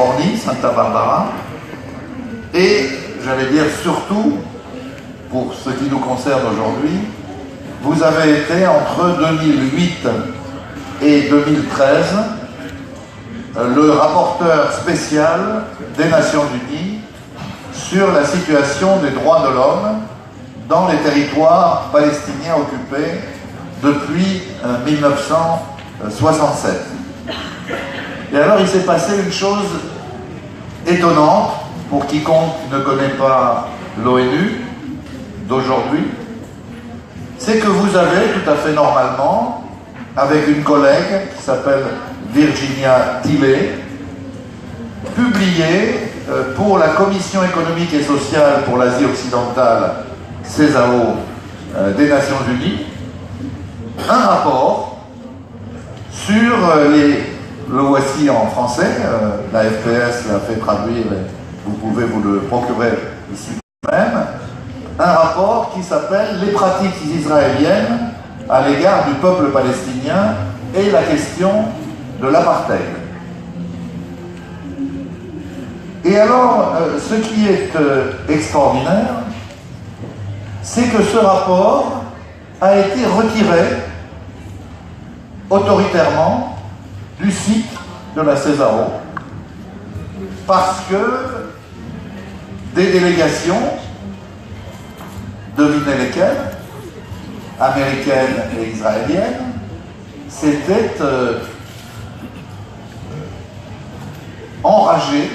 Californie, Santa Barbara, et j'allais dire surtout, pour ce qui nous concerne aujourd'hui, vous avez été entre 2008 et 2013 le rapporteur spécial des Nations Unies sur la situation des droits de l'homme dans les territoires palestiniens occupés depuis 1967. Et alors il s'est passé une chose étonnante pour quiconque ne connaît pas l'ONU d'aujourd'hui, c'est que vous avez tout à fait normalement, avec une collègue qui s'appelle Virginia Tilley, publié pour la Commission économique et sociale pour l'Asie occidentale, CESAO, des Nations Unies, un rapport sur le voici en français, la FPS l'a fait traduire, vous pouvez vous le procurer ici même, un rapport qui s'appelle « Les pratiques israéliennes à l'égard du peuple palestinien et la question de l'apartheid ». Et alors, ce qui est extraordinaire, c'est que ce rapport a été retiré autoritairement du site de la CESAO parce que des délégations, devinez lesquelles, américaines et israéliennes, s'étaient enragées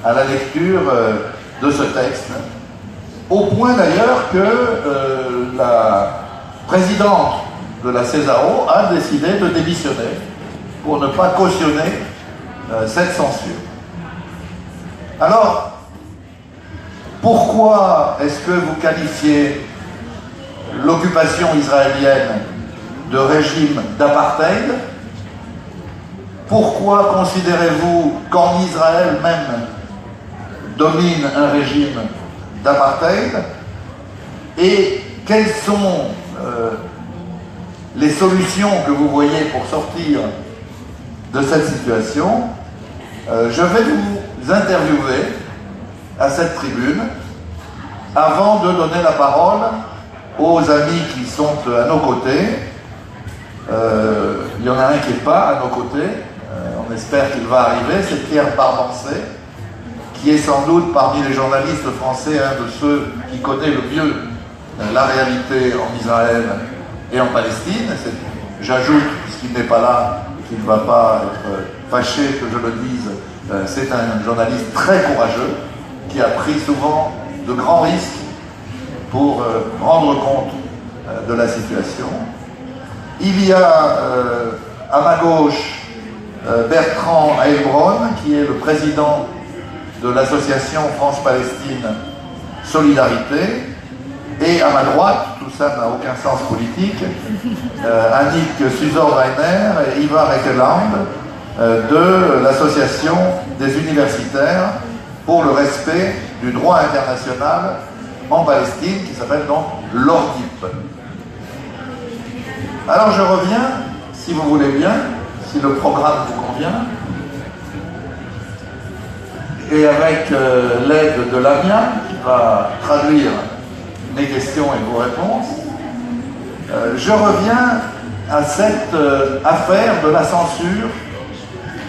à la lecture de ce texte, au point d'ailleurs que la présidente de la CESAO a décidé de démissionner pour ne pas cautionner cette censure. Alors, pourquoi est-ce que vous qualifiez l'occupation israélienne de régime d'apartheid? Pourquoi considérez-vous qu'en Israël même domine un régime d'apartheid? Et quelles sont les solutions que vous voyez pour sortir de cette situation? Je vais vous interviewer à cette tribune avant de donner la parole aux amis qui sont à nos côtés. Il y en a un qui n'est pas à nos côtés, on espère qu'il va arriver, c'est Pierre Parmancé, qui est sans doute parmi les journalistes français un de ceux qui connaît le mieux la réalité en Israël et en Palestine. J'ajoute, puisqu'il n'est pas là, qu'il ne va pas être fâché que je le dise, c'est un journaliste très courageux qui a pris souvent de grands risques pour rendre compte de la situation. Il y a à ma gauche Bertrand Heilbronn, qui est le président de l'association France-Palestine Solidarité, et à ma droite, tout ça n'a aucun sens politique, Annick Suzor-Reiner et Ivar Ekeland de l'association des universitaires pour le respect du droit international en Palestine, qui s'appelle donc l'ORDIP. Alors je reviens, si vous voulez bien, si le programme vous convient, et avec l'aide de Lamia, qui va traduire mes questions et vos réponses, je reviens à cette affaire de la censure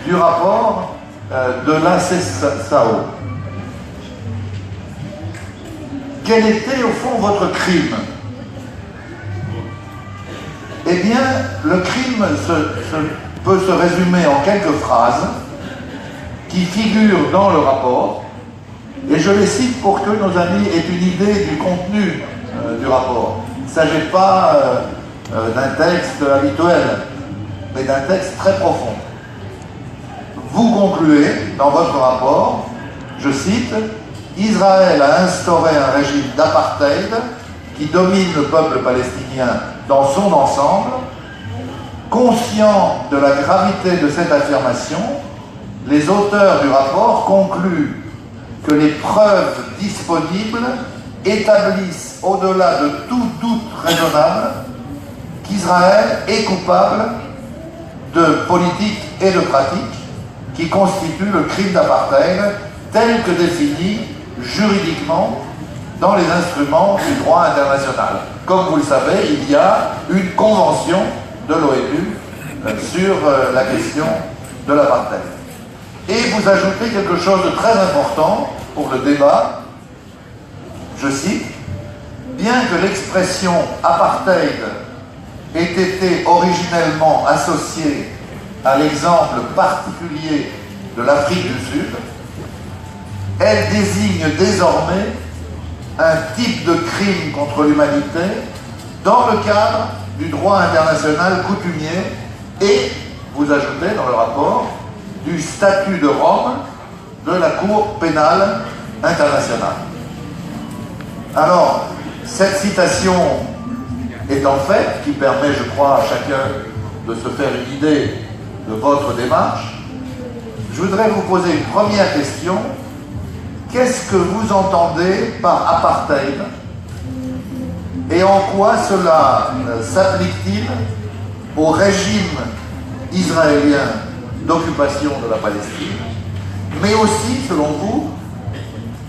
du rapport de la CESAO. Quel était au fond votre crime? Eh bien, le crime peut se résumer en quelques phrases qui figurent dans le rapport, et je les cite pour que nos amis aient une idée du contenu du rapport. Il ne s'agit pas d'un texte habituel, mais d'un texte très profond. Vous concluez dans votre rapport, je cite, « Israël a instauré un régime d'apartheid qui domine le peuple palestinien dans son ensemble. Conscients de la gravité de cette affirmation, les auteurs du rapport concluent que les preuves disponibles établissent au-delà de tout doute raisonnable qu'Israël est coupable de politique et de pratique qui constitue le crime d'apartheid tel que défini juridiquement dans les instruments du droit international. Comme vous le savez, il y a une convention de l'ONU sur la question de l'apartheid. Et vous ajoutez quelque chose de très important pour le débat, je cite, « Bien que l'expression apartheid ait été originellement associée à l'exemple particulier de l'Afrique du Sud, elle désigne désormais un type de crime contre l'humanité dans le cadre du droit international coutumier et, vous ajoutez dans le rapport, du statut de Rome de la Cour pénale internationale. » Alors, cette citation étant faite, qui permet, je crois, à chacun de se faire une idée de votre démarche, je voudrais vous poser une première question. Qu'est-ce que vous entendez par apartheid et en quoi cela s'applique-t-il au régime israélien d'occupation de la Palestine, mais aussi, selon vous,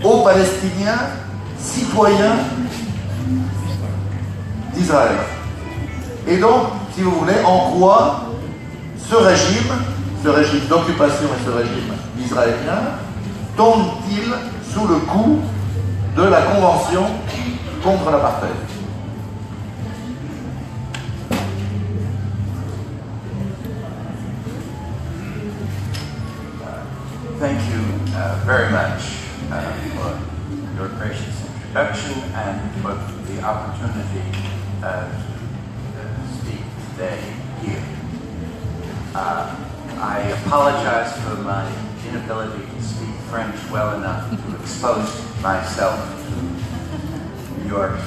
aux Palestiniens citoyens d'Israël? Et donc, si vous voulez, en quoi ce régime d'occupation et ce régime israélien tombe-t-il sous le coup de la Convention contre l'apartheid? Thank you very much for your gracious introduction and for the opportunity to speak today here. I apologize for my inability to speak French well enough to expose myself to your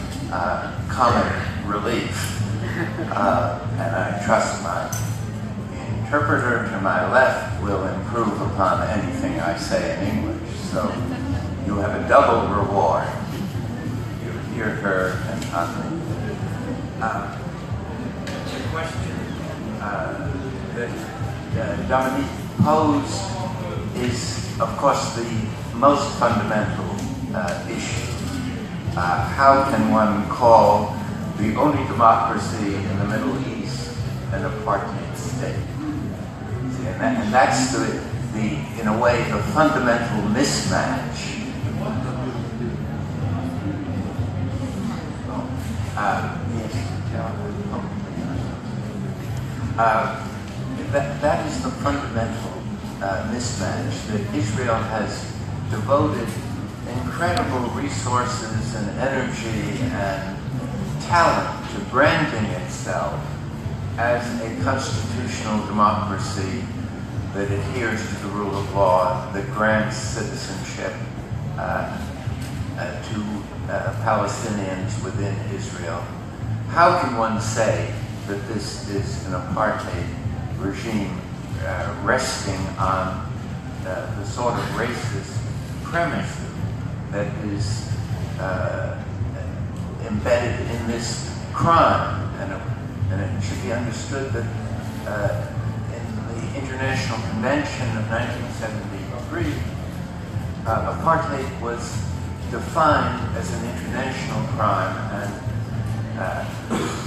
comic relief, and I trust my interpreter to my left will improve upon anything I say in English, so you have a double reward. You hear her and Anthony. The question that Dominique posed is, of course, the most fundamental issue. How can one call the only democracy in the Middle East an apartheid state? And that's in a way, the fundamental mismatch. That is the fundamental mismatch, that Israel has devoted incredible resources and energy and talent to branding itself as a constitutional democracy that adheres to the rule of law, that grants citizenship to Palestinians within Israel. How can one say that this is an apartheid regime resting on the sort of racist premise that is embedded in this crime? And it should be understood that in the International Convention of 1973, apartheid was defined as an international crime, and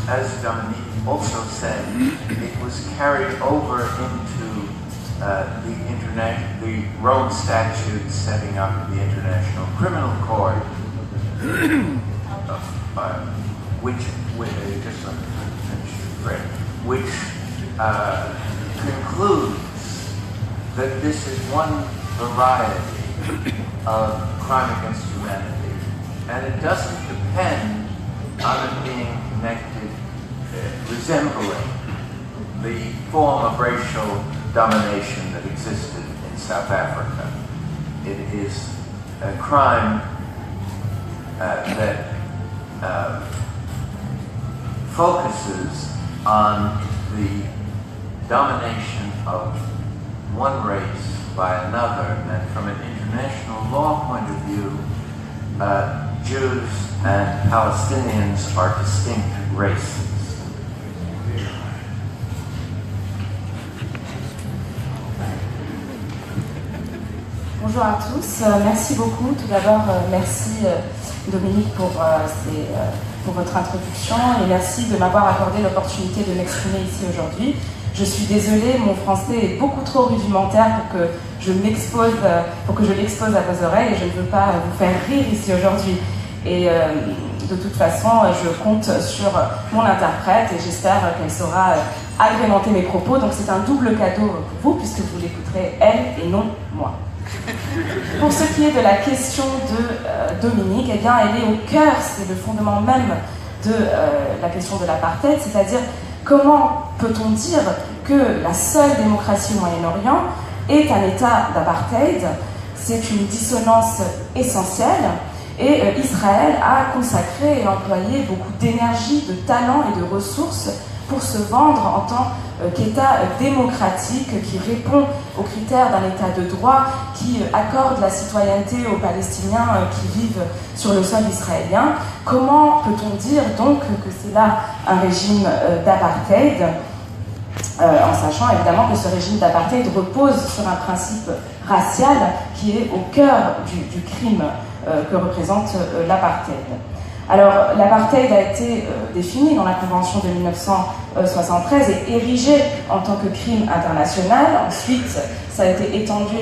as Dominique also said, it was carried over into the Rome Statute setting up the International Criminal Court, which concludes that this is one variety of crime against humanity, and it doesn't depend on it being connected, resembling the form of racial domination that existed in South Africa. It is a crime that focuses on the domination of one race by another, and from an international law point of view, Jews and Palestinians are distinct races. Bonjour à tous, merci beaucoup. Tout d'abord, merci Dominique pour votre introduction et merci de m'avoir accordé l'opportunité de m'exprimer ici aujourd'hui. Je suis désolée, mon français est beaucoup trop rudimentaire pour que je l'expose à vos oreilles et je ne veux pas vous faire rire ici aujourd'hui. Et de toute façon, je compte sur mon interprète et j'espère qu'elle saura agrémenter mes propos. Donc c'est un double cadeau pour vous puisque vous l'écouterez elle et non moi. Pour ce qui est de la question de Dominique, eh bien, elle est au cœur, c'est le fondement même de la question de l'apartheid, c'est-à-dire comment peut-on dire que la seule démocratie au Moyen-Orient est un état d'apartheid? C'est une dissonance essentielle et Israël a consacré et employé beaucoup d'énergie, de talent et de ressources pour se vendre en tant qu'État démocratique qui répond aux critères d'un État de droit, qui accorde la citoyenneté aux Palestiniens qui vivent sur le sol israélien. Comment peut-on dire donc que c'est là un régime d'apartheid, en sachant évidemment que ce régime d'apartheid repose sur un principe racial qui est au cœur du crime que représente l'apartheid. Alors, l'apartheid a été défini dans la Convention de 1973 et érigé en tant que crime international. Ensuite, ça a été étendu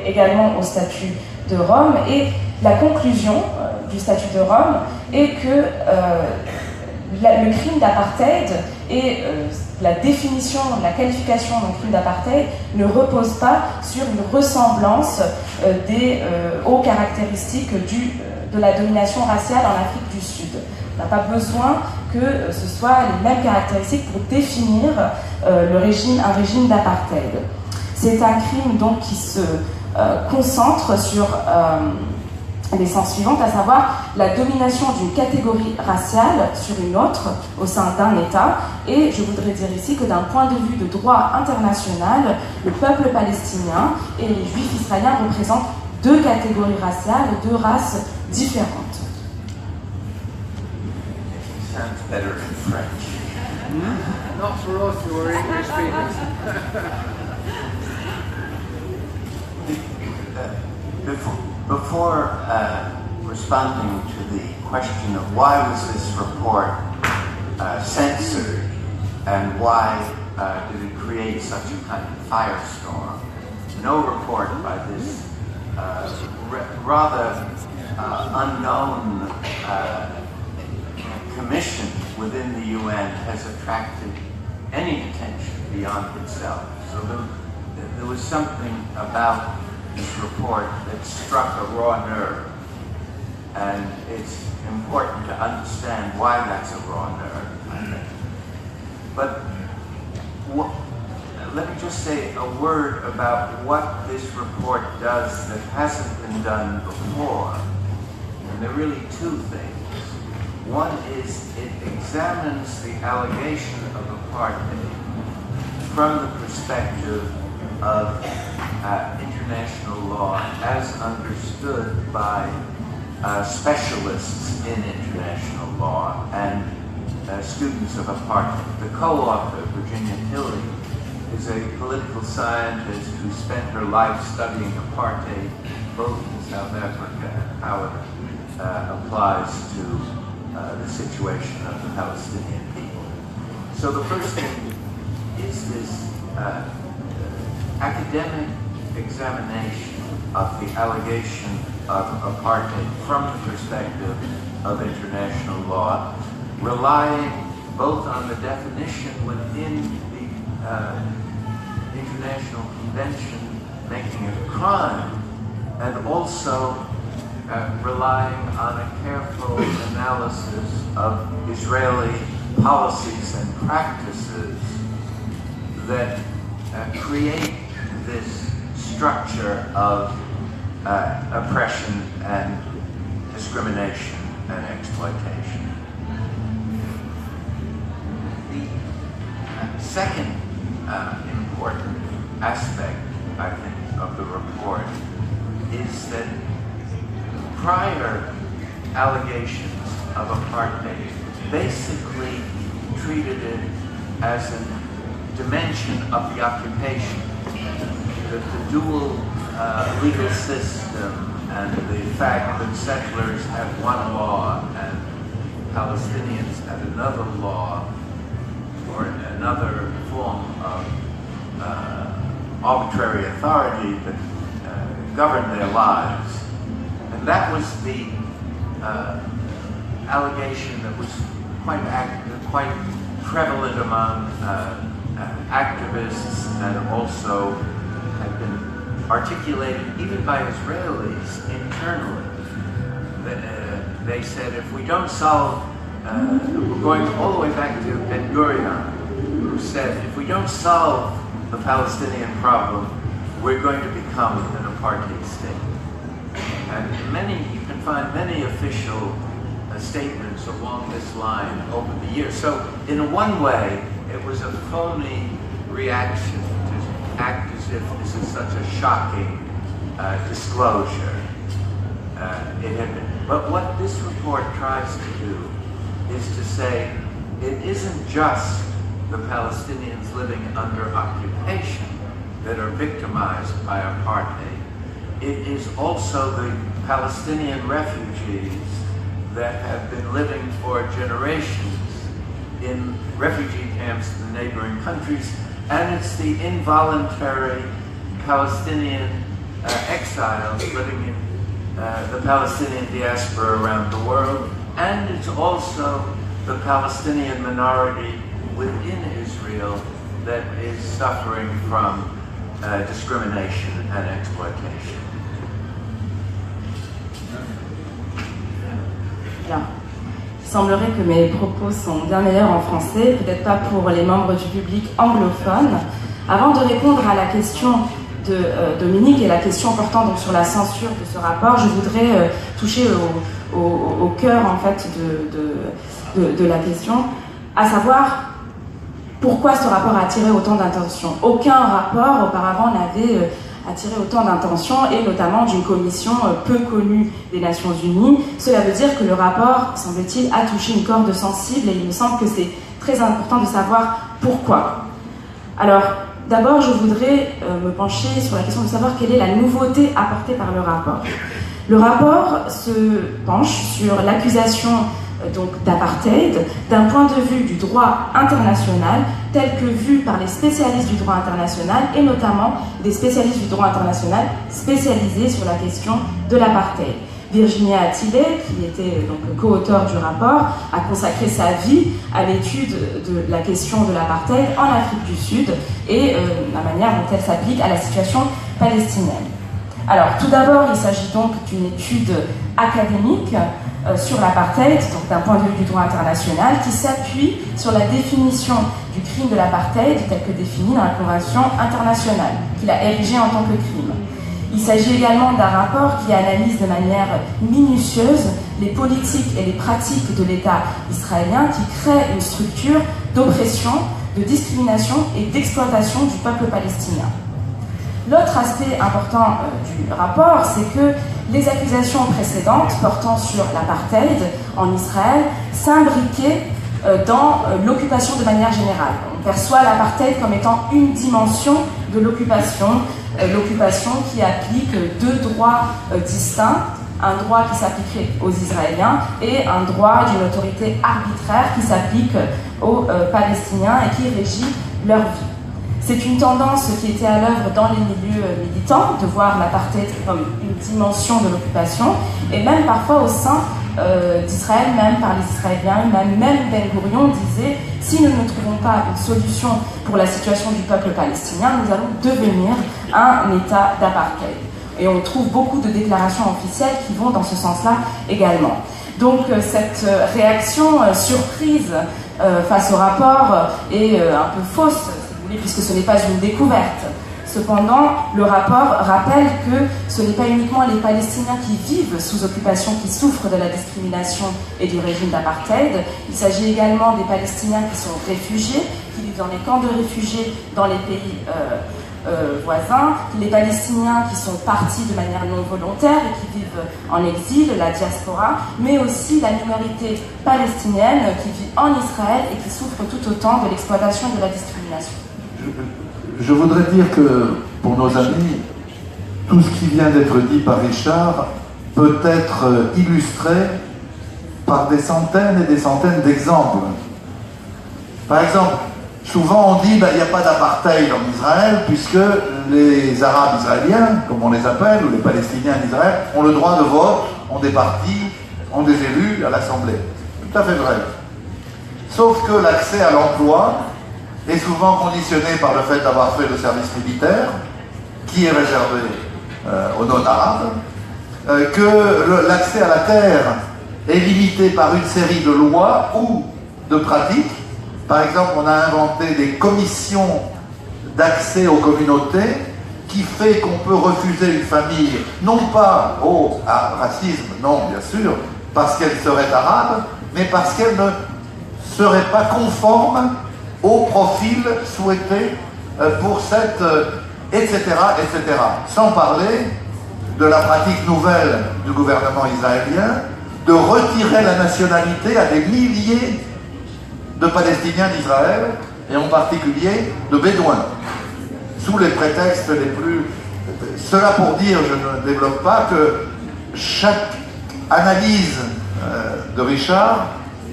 également au statut de Rome. Et la conclusion du statut de Rome est que le crime d'apartheid et la définition, la qualification d'un crime d'apartheid ne repose pas sur une ressemblance aux caractéristiques de la domination raciale en Afrique du Sud. On n'a pas besoin que ce soit les mêmes caractéristiques pour définir un régime d'apartheid. C'est un crime donc qui se concentre sur l'essence suivante, à savoir la domination d'une catégorie raciale sur une autre au sein d'un État. Et je voudrais dire ici que d'un point de vue de droit international, le peuple palestinien et les juifs israéliens représentent deux catégories raciales, deux races différentes. Sounds better in French. Not for us who are English speakers. Before responding to the question of why was this report censored and why did it create such a kind of firestorm, no report by this rather unknown commission within the UN has attracted any attention beyond itself. So there was something about this report that struck a raw nerve, and it's important to understand why that's a raw nerve, I think. But let me just say a word about what this report does that hasn't been done before. And there are really two things. One is it examines the allegation of apartheid from the perspective of international law as understood by specialists in international law and students of apartheid. The co-author, Virginia Tilley, is a political scientist who spent her life studying apartheid both in South Africa and how it applies to the situation of the Palestinian people. So the first thing is this academic examination of the allegation of apartheid from the perspective of international law, relying both on the definition within the International Convention making it a crime, and also relying on a careful analysis of Israeli policies and practices that create this structure of oppression and discrimination and exploitation. The second important aspect, I think, of the report is that prior allegations of apartheid basically treated it as a dimension of the occupation, that the dual legal system and the fact that settlers had one law and Palestinians had another law or another form of arbitrary authority that governed their lives. And that was the allegation that was quite prevalent among activists and also had been articulated even by Israelis internally. They said if we don't solve, we're going all the way back to Ben-Gurion, who said if we don't solve the Palestinian problem, we're going to become an apartheid state. And you can find many official statements along this line over the years. So in one way, it was a phony reaction to act as if this is such a shocking disclosure. It had been. But what this report tries to do is to say it isn't just the Palestinians living under occupation that are victimized by apartheid. It is also the Palestinian refugees that have been living for generations in refugee camps in the neighboring countries, and it's the involuntary Palestinian exiles living in the Palestinian diaspora around the world, and it's also the Palestinian minority within Israel that is suffering from discrimination and exploitation. Bien. Il semblerait que mes propos sont bien meilleurs en français, peut-être pas pour les membres du public anglophone. Avant de répondre à la question de Dominique et la question portant donc sur la censure de ce rapport, je voudrais toucher au cœur en fait de la question, à savoir pourquoi ce rapport a attiré autant d'attention. Aucun rapport auparavant n'avait attiré autant d'attention, et notamment d'une commission peu connue des Nations Unies. Cela veut dire que le rapport, semble-t-il, a touché une corde sensible, et il me semble que c'est très important de savoir pourquoi. Alors, d'abord, je voudrais me pencher sur la question de savoir quelle est la nouveauté apportée par le rapport. Le rapport se penche sur l'accusation d'apartheid d'un point de vue du droit international tel que vu par les spécialistes du droit international, et notamment des spécialistes du droit international spécialisés sur la question de l'apartheid. Virginia Attilet, qui était donc le co-auteur du rapport, a consacré sa vie à l'étude de la question de l'apartheid en Afrique du Sud et la manière dont elle s'applique à la situation palestinienne. Alors, tout d'abord, il s'agit donc d'une étude académique sur l'apartheid, donc d'un point de vue du droit international, qui s'appuie sur la définition du crime de l'apartheid tel que défini dans la Convention internationale, qu'il a érigé en tant que crime. Il s'agit également d'un rapport qui analyse de manière minutieuse les politiques et les pratiques de l'État israélien qui créent une structure d'oppression, de discrimination et d'exploitation du peuple palestinien. L'autre aspect important du rapport, c'est que les accusations précédentes portant sur l'apartheid en Israël s'imbriquaient dans l'occupation de manière générale. On perçoit l'apartheid comme étant une dimension de l'occupation qui applique deux droits distincts, un droit qui s'appliquerait aux Israéliens et un droit d'une autorité arbitraire qui s'applique aux Palestiniens et qui régit leur vie. C'est une tendance qui était à l'œuvre dans les milieux militants, de voir l'apartheid comme une dimension de l'occupation, et même parfois au sein d'Israël, même par les Israéliens, même Ben-Gurion disait « Si nous ne trouvons pas une solution pour la situation du peuple palestinien, nous allons devenir un État d'apartheid ». Et on trouve beaucoup de déclarations officielles qui vont dans ce sens-là également. Donc cette réaction surprise face au rapport est un peu fausse, puisque ce n'est pas une découverte. Cependant, le rapport rappelle que ce n'est pas uniquement les Palestiniens qui vivent sous occupation qui souffrent de la discrimination et du régime d'apartheid. Il s'agit également des Palestiniens qui sont réfugiés, qui vivent dans les camps de réfugiés dans les pays voisins, les Palestiniens qui sont partis de manière non volontaire et qui vivent en exil, la diaspora, mais aussi la minorité palestinienne qui vit en Israël et qui souffre tout autant de l'exploitation et de la discrimination. Je voudrais dire que pour nos amis, tout ce qui vient d'être dit par Richard peut être illustré par des centaines et des centaines d'exemples. Par exemple, souvent on dit qu'il n'y a pas d'apartheid en Israël puisque les Arabes israéliens, comme on les appelle, ou les Palestiniens d'Israël, ont le droit de vote, ont des partis, ont des élus à l'Assemblée. Tout à fait vrai. Sauf que l'accès à l'emploi est souvent conditionné par le fait d'avoir fait le service militaire, qui est réservé aux non-arabes, que l'accès à la terre est limité par une série de lois ou de pratiques. Par exemple, on a inventé des commissions d'accès aux communautés qui fait qu'on peut refuser une famille, non pas au racisme, non, bien sûr, parce qu'elle serait arabe, mais parce qu'elle ne serait pas conforme au profil souhaité pour cette... etc., etc. Sans parler de la pratique nouvelle du gouvernement israélien de retirer la nationalité à des milliers de Palestiniens d'Israël, et en particulier de Bédouins, sous les prétextes les plus... Cela pour dire, je ne développe pas, que chaque analyse de Richard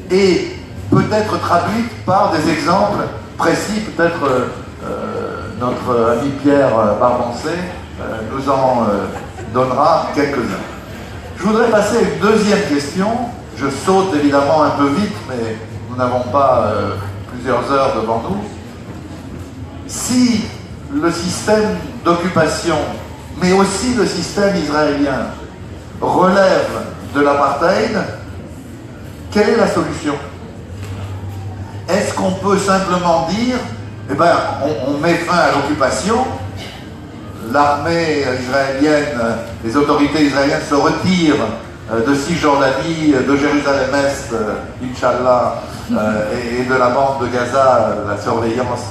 est peut-être traduite par des exemples précis, peut-être notre ami Pierre Barbancé nous en donnera quelques-uns. Je voudrais passer à une deuxième question. Je saute évidemment un peu vite, mais nous n'avons pas plusieurs heures devant nous. Si le système d'occupation, mais aussi le système israélien, relève de l'apartheid, quelle est la solution? Est-ce qu'on peut simplement dire, eh bien, on met fin à l'occupation, l'armée israélienne, les autorités israéliennes se retirent de Cisjordanie, de Jérusalem-Est, Inch'Allah, et de la bande de Gaza, la surveillance,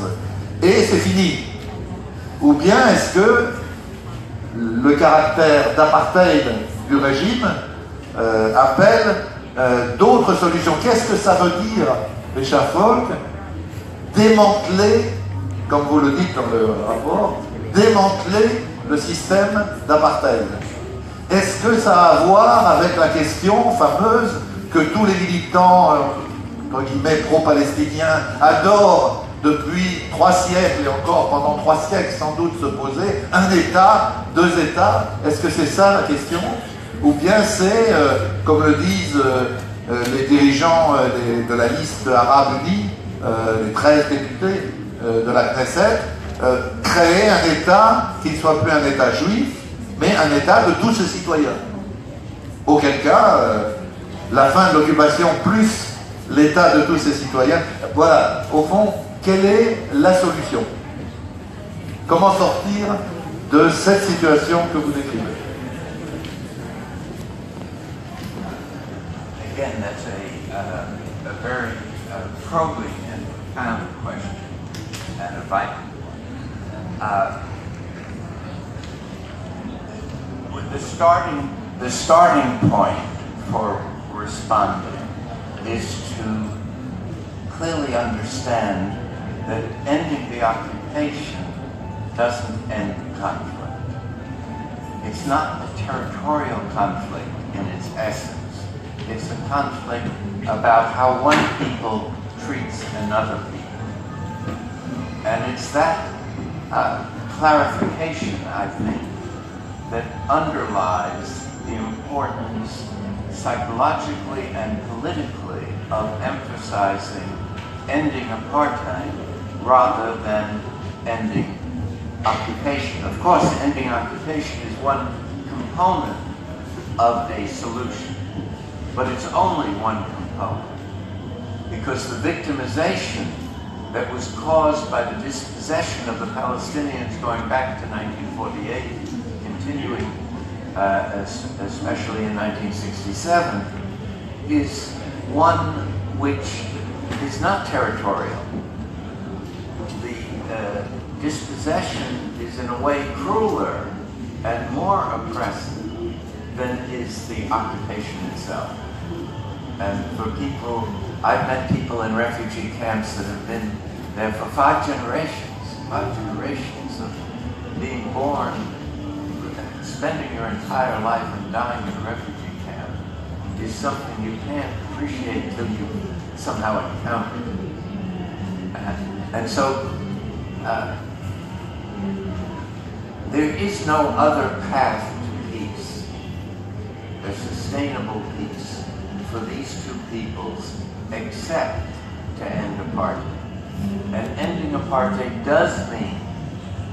et c'est fini? Ou bien est-ce que le caractère d'apartheid du régime appelle d'autres solutions? Qu'est-ce que ça veut dire, Richard Falk, démanteler, comme vous le dites dans le rapport, démanteler le système d'apartheid? Est-ce que ça a à voir avec la question fameuse que tous les militants, entre guillemets, pro-palestiniens adorent depuis 3 siècles et encore pendant 3 siècles sans doute se poser, un État, 2 États? Est-ce que c'est ça la question? Ou bien c'est, comme le disent les dirigeants de la liste arabe unie, les 13 députés de la Knesset, créer un État qui ne soit plus un État juif, mais un État de tous ses citoyens. Auquel cas, la fin de l'occupation plus l'État de tous ses citoyens, voilà, au fond, quelle est la solution? Comment sortir de cette situation que vous décrivez? Again, that's a very probing and profound question. And if I, the starting point for responding is to clearly understand that ending the occupation doesn't end the conflict. It's not a territorial conflict in its essence. It's a conflict about how one people treats another people. And it's that clarification, I think, that underlies the importance psychologically and politically of emphasizing ending apartheid rather than ending occupation. Of course, ending occupation is one component of a solution, but it's only one component, because the victimization that was caused by the dispossession of the Palestinians going back to 1948, continuing especially in 1967, is one which is not territorial. The dispossession is in a way crueler and more oppressive than is the occupation itself. And for people, I've met people in refugee camps that have been there for 5 generations of being born spending your entire life and dying in a refugee camp is something you can't appreciate until you somehow encounter it. And so there is no other path to peace, a sustainable peace for these two peoples, except to end apartheid. And ending apartheid does mean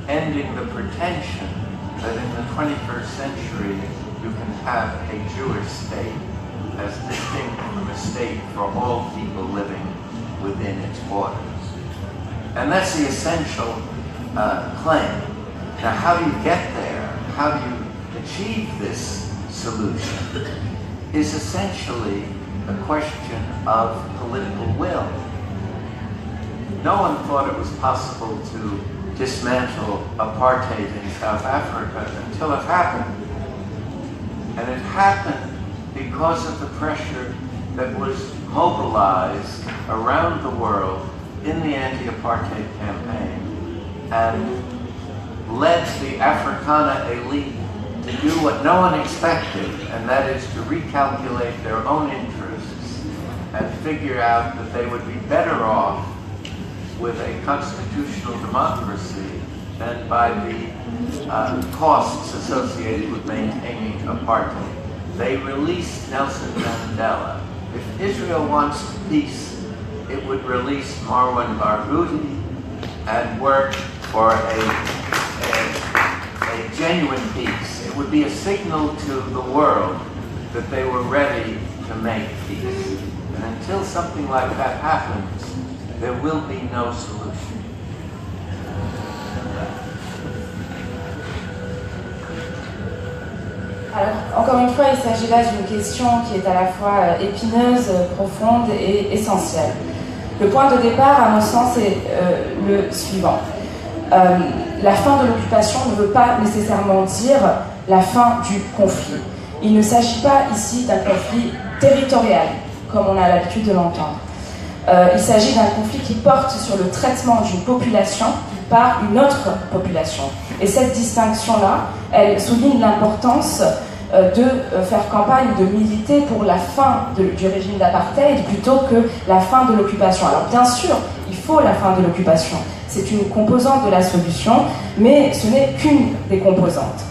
ending the pretension that in the 21st century you can have a Jewish state as distinct from a state for all people living within its borders. And that's the essential claim. Now, how do you get there? How do you achieve this solution? Is essentially a question of political will. No one thought it was possible to dismantle apartheid in South Africa until it happened. And it happened because of the pressure that was mobilized around the world in the anti-apartheid campaign and led the Afrikaner elite to do what no one expected, and that is to recalculate their own interests and figure out that they would be better off with a constitutional democracy than by the costs associated with maintaining apartheid. They released Nelson Mandela. If Israel wants peace, it would release Marwan Barghouti and work for a genuine peace. It would be a signal to the world that they were ready to make peace. And until something like that happens, there will be no solution. Alors, encore une fois, il s'agit là d'une question qui est à la fois épineuse, profonde et essentielle. Le point de départ, à mon sens, est le suivant. La fin de l'occupation ne veut pas nécessairement dire la fin du conflit. Il ne s'agit pas ici d'un conflit territorial, comme on a l'habitude de l'entendre. Il s'agit d'un conflit qui porte sur le traitement d'une population par une autre population. Et cette distinction-là, elle souligne l'importance de faire campagne, de militer pour la fin du régime d'apartheid plutôt que la fin de l'occupation. Alors bien sûr, il faut la fin de l'occupation. C'est une composante de la solution, mais ce n'est qu'une des composantes.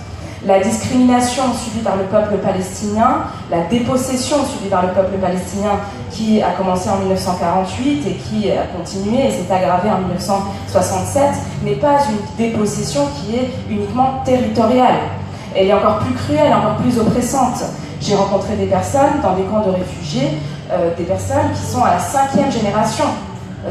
La discrimination subie par le peuple palestinien, la dépossession subie par le peuple palestinien qui a commencé en 1948 et qui a continué et s'est aggravée en 1967 n'est pas une dépossession qui est uniquement territoriale. Elle est encore plus cruelle, encore plus oppressante. J'ai rencontré des personnes dans des camps de réfugiés, des personnes qui sont à la 5e génération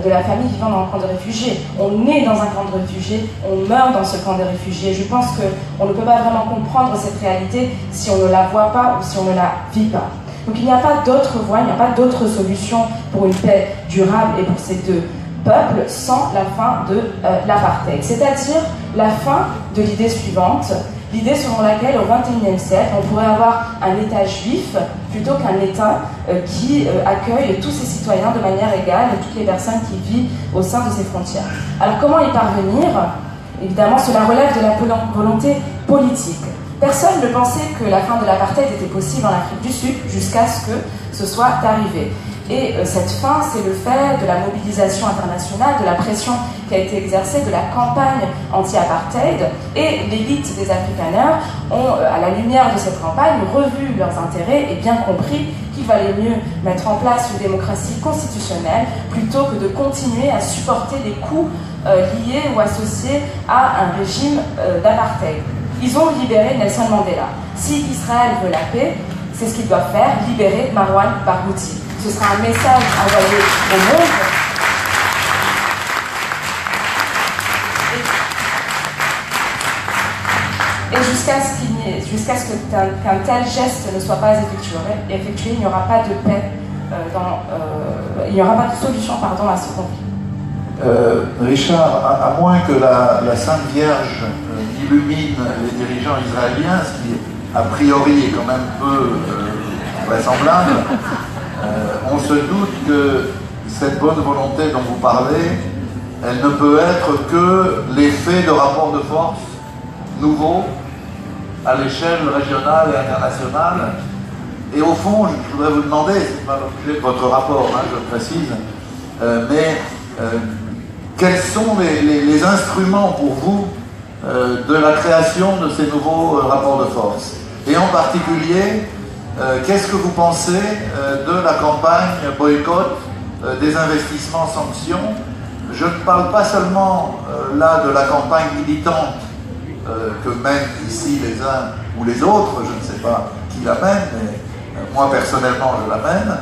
de la famille vivant dans un camp de réfugiés. On est dans un camp de réfugiés, on meurt dans ce camp de réfugiés. Je pense qu'on ne peut pas vraiment comprendre cette réalité si on ne la voit pas ou si on ne la vit pas. Donc il n'y a pas d'autre voie, il n'y a pas d'autre solution pour une paix durable et pour ces deux peuples sans la fin de l'apartheid. C'est-à-dire la fin de l'idée suivante, l'idée selon laquelle au XXIe siècle, on pourrait avoir un État juif plutôt qu'un État qui accueille tous ses citoyens de manière égale et toutes les personnes qui vivent au sein de ses frontières. Alors comment y parvenir? Évidemment, cela relève de la volonté politique. Personne ne pensait que la fin de l'apartheid était possible en Afrique du Sud jusqu'à ce que ce soit arrivé. Et cette fin, c'est le fait de la mobilisation internationale, de la pression qui a été exercée, de la campagne anti-apartheid. Et l'élite des Afrikaners ont, à la lumière de cette campagne, revu leurs intérêts et bien compris qu'il valait mieux mettre en place une démocratie constitutionnelle plutôt que de continuer à supporter les coûts liés ou associés à un régime d'apartheid. Ils ont libéré Nelson Mandela. Si Israël veut la paix, c'est ce qu'ils doivent faire, libérer Marwan Barghouti. Ce sera un message envoyé au monde. Et jusqu'à ce qu'un tel geste ne soit pas effectué, il n'y aura pas de paix, il n'y aura pas de solution à ce conflit. Richard, à moins que la Sainte Vierge illumine les dirigeants israéliens, ce qui a priori est quand même peu vraisemblable, on se doute que cette bonne volonté dont vous parlez, elle ne peut être que l'effet de rapports de force nouveaux à l'échelle régionale et internationale. Et au fond, je voudrais vous demander, c'est pas l'objet de votre rapport, hein, je le précise, quels sont les instruments pour vous de la création de ces nouveaux rapports de force? Et en particulier, qu'est-ce que vous pensez de la campagne boycott des investissements sanctions? Je ne parle pas seulement là de la campagne militante que mènent ici les uns ou les autres, je ne sais pas qui la mène, mais moi personnellement je la mène.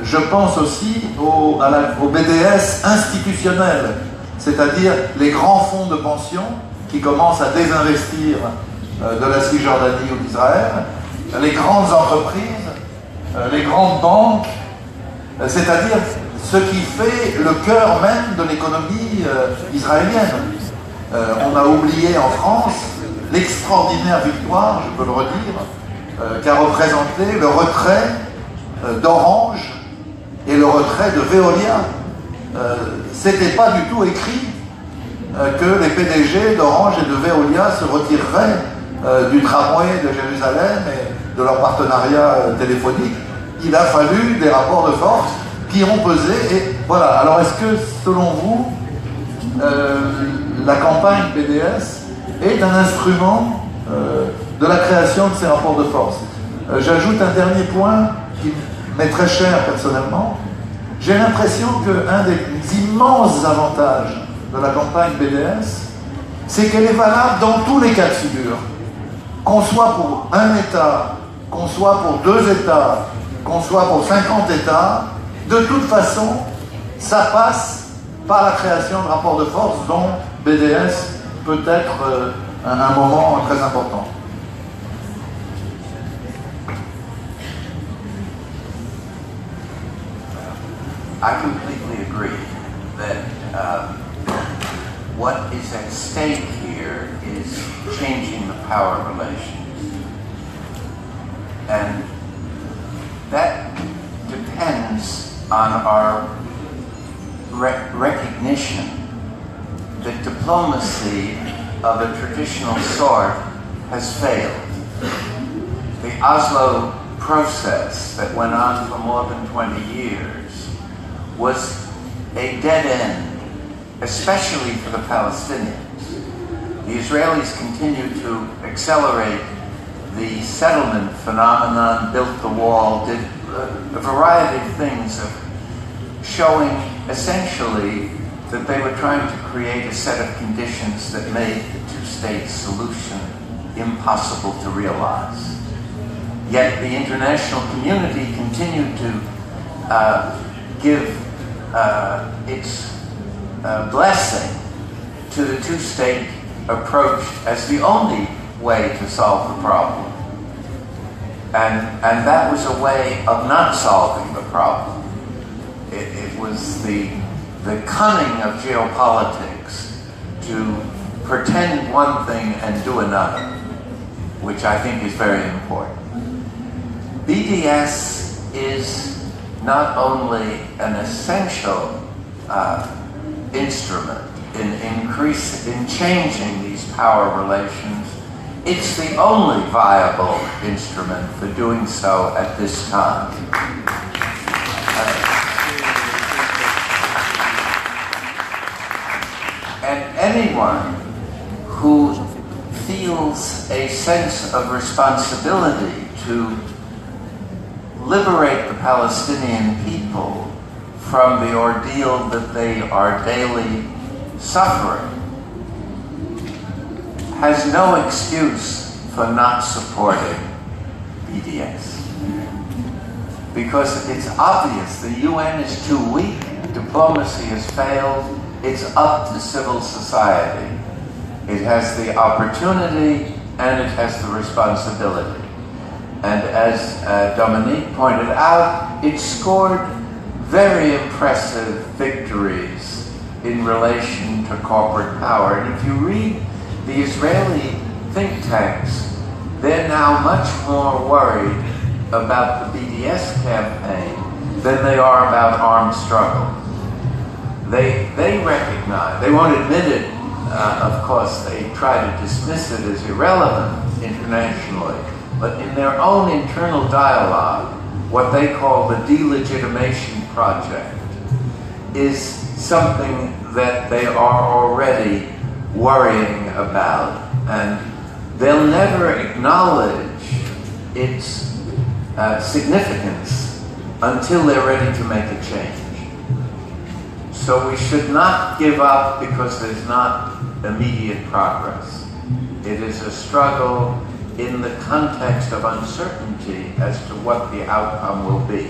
Je pense aussi au BDS institutionnel, c'est-à-dire les grands fonds de pension qui commencent à désinvestir de la Cisjordanie ou d'Israël, les grandes entreprises, les grandes banques, c'est-à-dire ce qui fait le cœur même de l'économie israélienne. On a oublié en France l'extraordinaire victoire, je peux le redire, qu'a représenté le retrait d'Orange et le retrait de Veolia. C'était pas du tout écrit que les PDG d'Orange et de Veolia se retireraient du tramway de Jérusalem et de leur partenariat téléphonique. Il a fallu des rapports de force qui ont pesé. Et voilà. Alors est-ce que, selon vous, la campagne BDS est un instrument de la création de ces rapports de force? J'ajoute un dernier point qui m'est très cher personnellement. J'ai l'impression qu'un des immenses avantages de la campagne BDS, c'est qu'elle est valable dans tous les cas de figure. Qu'on soit pour un État, qu'on soit pour 2 États, qu'on soit pour 50 États, de toute façon, ça passe par la création de rapports de force dont BDS peut être un moment très important. I completely agree that what is at stake here is changing the power relations. And that depends on our recognition that diplomacy of a traditional sort has failed. The Oslo process that went on for more than 20 years was a dead end, especially for the Palestinians. The Israelis continued to accelerate the settlement phenomenon, built the wall, did a variety of things of showing essentially that they were trying to create a set of conditions that made the two-state solution impossible to realize. Yet the international community continued to give its blessing to the two-state approach as the only way to solve the problem. And that was a way of not solving the problem. It was the cunning of geopolitics to pretend one thing and do another, which I think is very important. BDS is not only an essential instrument in changing these power relations, it's the only viable instrument for doing so at this time. And anyone who feels a sense of responsibility to liberate the Palestinian people from the ordeal that they are daily suffering has no excuse for not supporting BDS. Because it's obvious the UN is too weak, diplomacy has failed, it's up to civil society. It has the opportunity and it has the responsibility. And as Dominique pointed out, it scored very impressive victories in relation to corporate power. And if you read the Israeli think tanks, they're now much more worried about the BDS campaign than they are about armed struggle. They recognize, they won't admit it, of course, they try to dismiss it as irrelevant, internationally, but in their own internal dialogue, what they call the delegitimation project is something that they are already worrying about, and they'll never acknowledge its significance until they're ready to make a change. So we should not give up because there's not immediate progress. It is a struggle in the context of uncertainty as to what the outcome will be.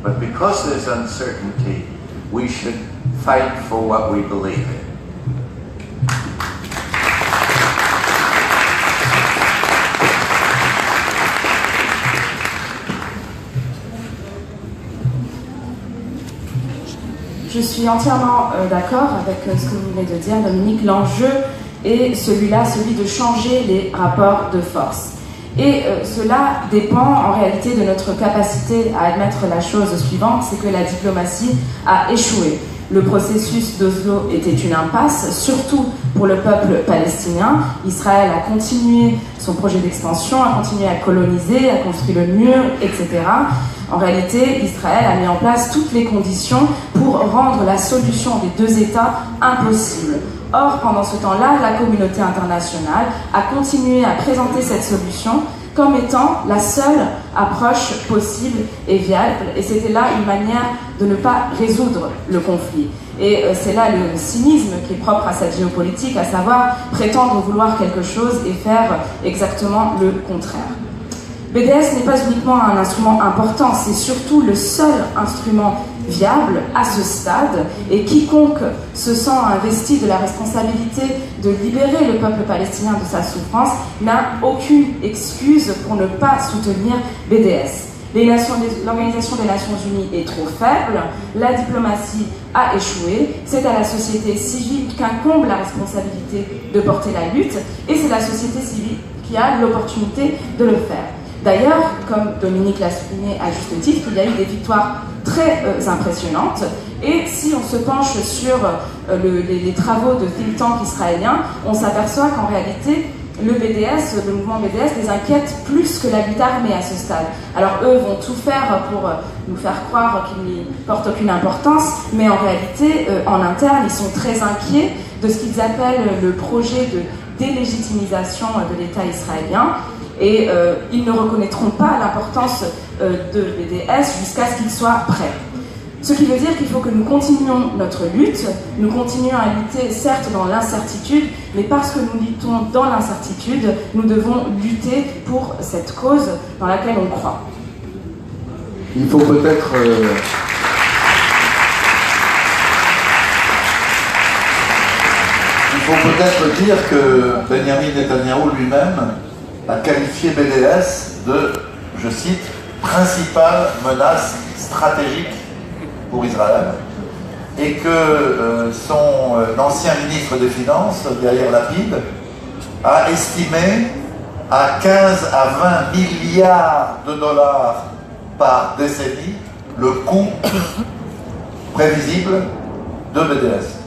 But because there's uncertainty, we should fight for what we believe in. Je suis entièrement d'accord avec ce que vous venez de dire, Dominique. L'enjeu est celui-là, celui de changer les rapports de force. Et cela dépend en réalité de notre capacité à admettre la chose suivante, c'est que la diplomatie a échoué. Le processus d'Oslo était une impasse, surtout pour le peuple palestinien. Israël a continué son projet d'expansion, a continué à coloniser, a construit le mur, etc. En réalité, Israël a mis en place toutes les conditions pour rendre la solution des deux États impossible. Or, pendant ce temps-là, la communauté internationale a continué à présenter cette solution comme étant la seule approche possible et viable. Et c'était là une manière de ne pas résoudre le conflit. Et c'est là le cynisme qui est propre à cette géopolitique, à savoir prétendre vouloir quelque chose et faire exactement le contraire. BDS n'est pas uniquement un instrument important, c'est surtout le seul instrument viable à ce stade, et quiconque se sent investi de la responsabilité de libérer le peuple palestinien de sa souffrance n'a aucune excuse pour ne pas soutenir BDS. L'Organisation des Nations Unies est trop faible, la diplomatie a échoué, c'est à la société civile qu'incombe la responsabilité de porter la lutte, et c'est la société civile qui a l'opportunité de le faire. D'ailleurs, comme Dominique l'a souligné à juste titre, il y a eu des victoires très impressionnantes, et si on se penche sur les travaux de think tank israéliens, on s'aperçoit qu'en réalité, le mouvement BDS les inquiète plus que la lutte armée à ce stade. Alors eux vont tout faire pour nous faire croire qu'ils n'y portent aucune importance, mais en réalité, en interne, ils sont très inquiets de ce qu'ils appellent le projet de délégitimisation de l'État israélien, et ils ne reconnaîtront pas l'importance de BDS jusqu'à ce qu'il soit prêt. Ce qui veut dire qu'il faut que nous continuions notre lutte, nous continuons à lutter certes dans l'incertitude, mais parce que nous luttons dans l'incertitude, nous devons lutter pour cette cause dans laquelle on croit. Il faut peut-être... Il faut peut-être dire que Benjamin Netanyahou lui-même a qualifié BDS de, je cite, principale menace stratégique pour Israël, et que son ancien ministre des Finances, Yair Lapid, a estimé à 15 à 20 milliards de dollars par décennie le coût prévisible de BDS.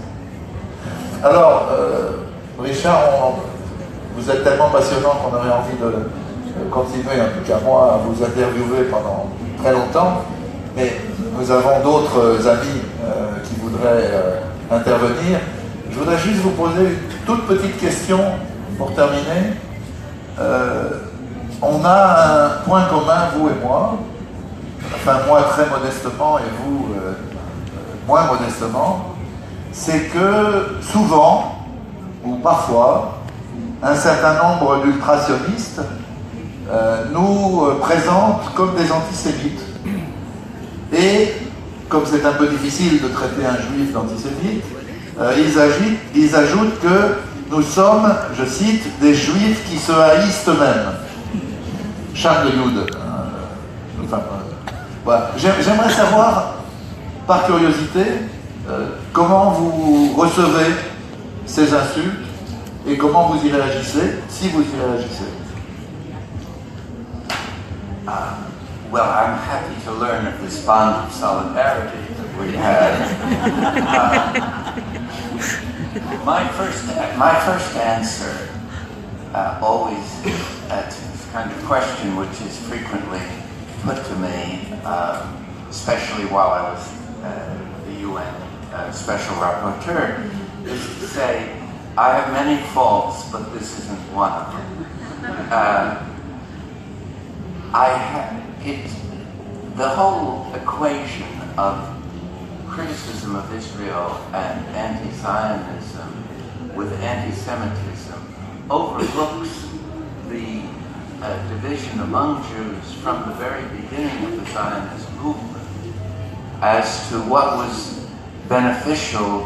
Alors, Richard, vous êtes tellement passionnant qu'on aurait envie de continuer, en tout cas moi, à vous interviewer pendant très longtemps, mais nous avons d'autres amis qui voudraient intervenir. Je voudrais juste vous poser une toute petite question pour terminer. On a un point commun, vous et moi, enfin moi très modestement et vous moins modestement, c'est que souvent, ou parfois, un certain nombre d'ultrasionistes nous présentent comme des antisémites. Et, comme c'est un peu difficile de traiter un juif d'antisémite, ils ajoutent que nous sommes, je cite, des juifs qui se haïssent eux-mêmes. Charles de Youd. Voilà. J'aimerais savoir, par curiosité, comment vous recevez ces insultes et comment vous y réagissez, si vous y réagissez. Well, I'm happy to learn of this bond of solidarity that we had. My first answer always it's kind of question which is frequently put to me, especially while I was the UN Special Rapporteur, is to say, I have many faults, but this isn't one of them. The whole equation of criticism of Israel and anti-Zionism with anti-Semitism overlooks the division among Jews from the very beginning of the Zionist movement as to what was beneficial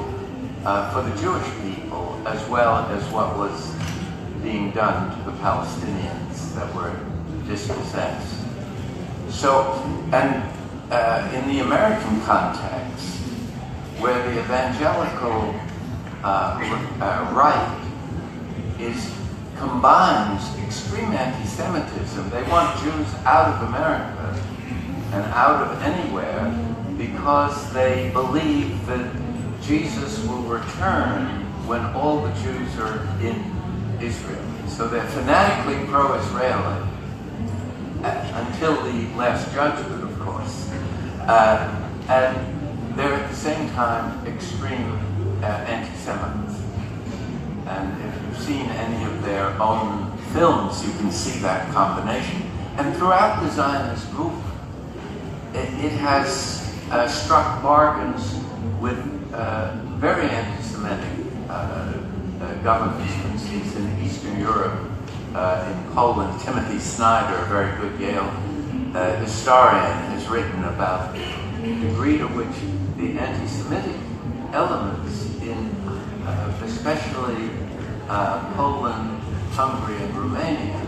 for the Jewish people as well as what was being done to the Palestinians that were dispossessed. So, and in the American context, where the evangelical right combines extreme anti-Semitism. They want Jews out of America and out of anywhere because they believe that Jesus will return when all the Jews are in Israel. So they're fanatically pro-Israeli until the Last Judgment, of course. And they're at the same time extreme anti-Semites. And if you've seen any of their own films, you can see that combination. And throughout the Zionist movement, it has struck bargains with very anti-Semitic governments. For instance, in Eastern Europe, in Poland, Timothy Snyder, a very good Yale historian, has written about the degree to which the anti-Semitic elements in especially Poland, Hungary, and Romania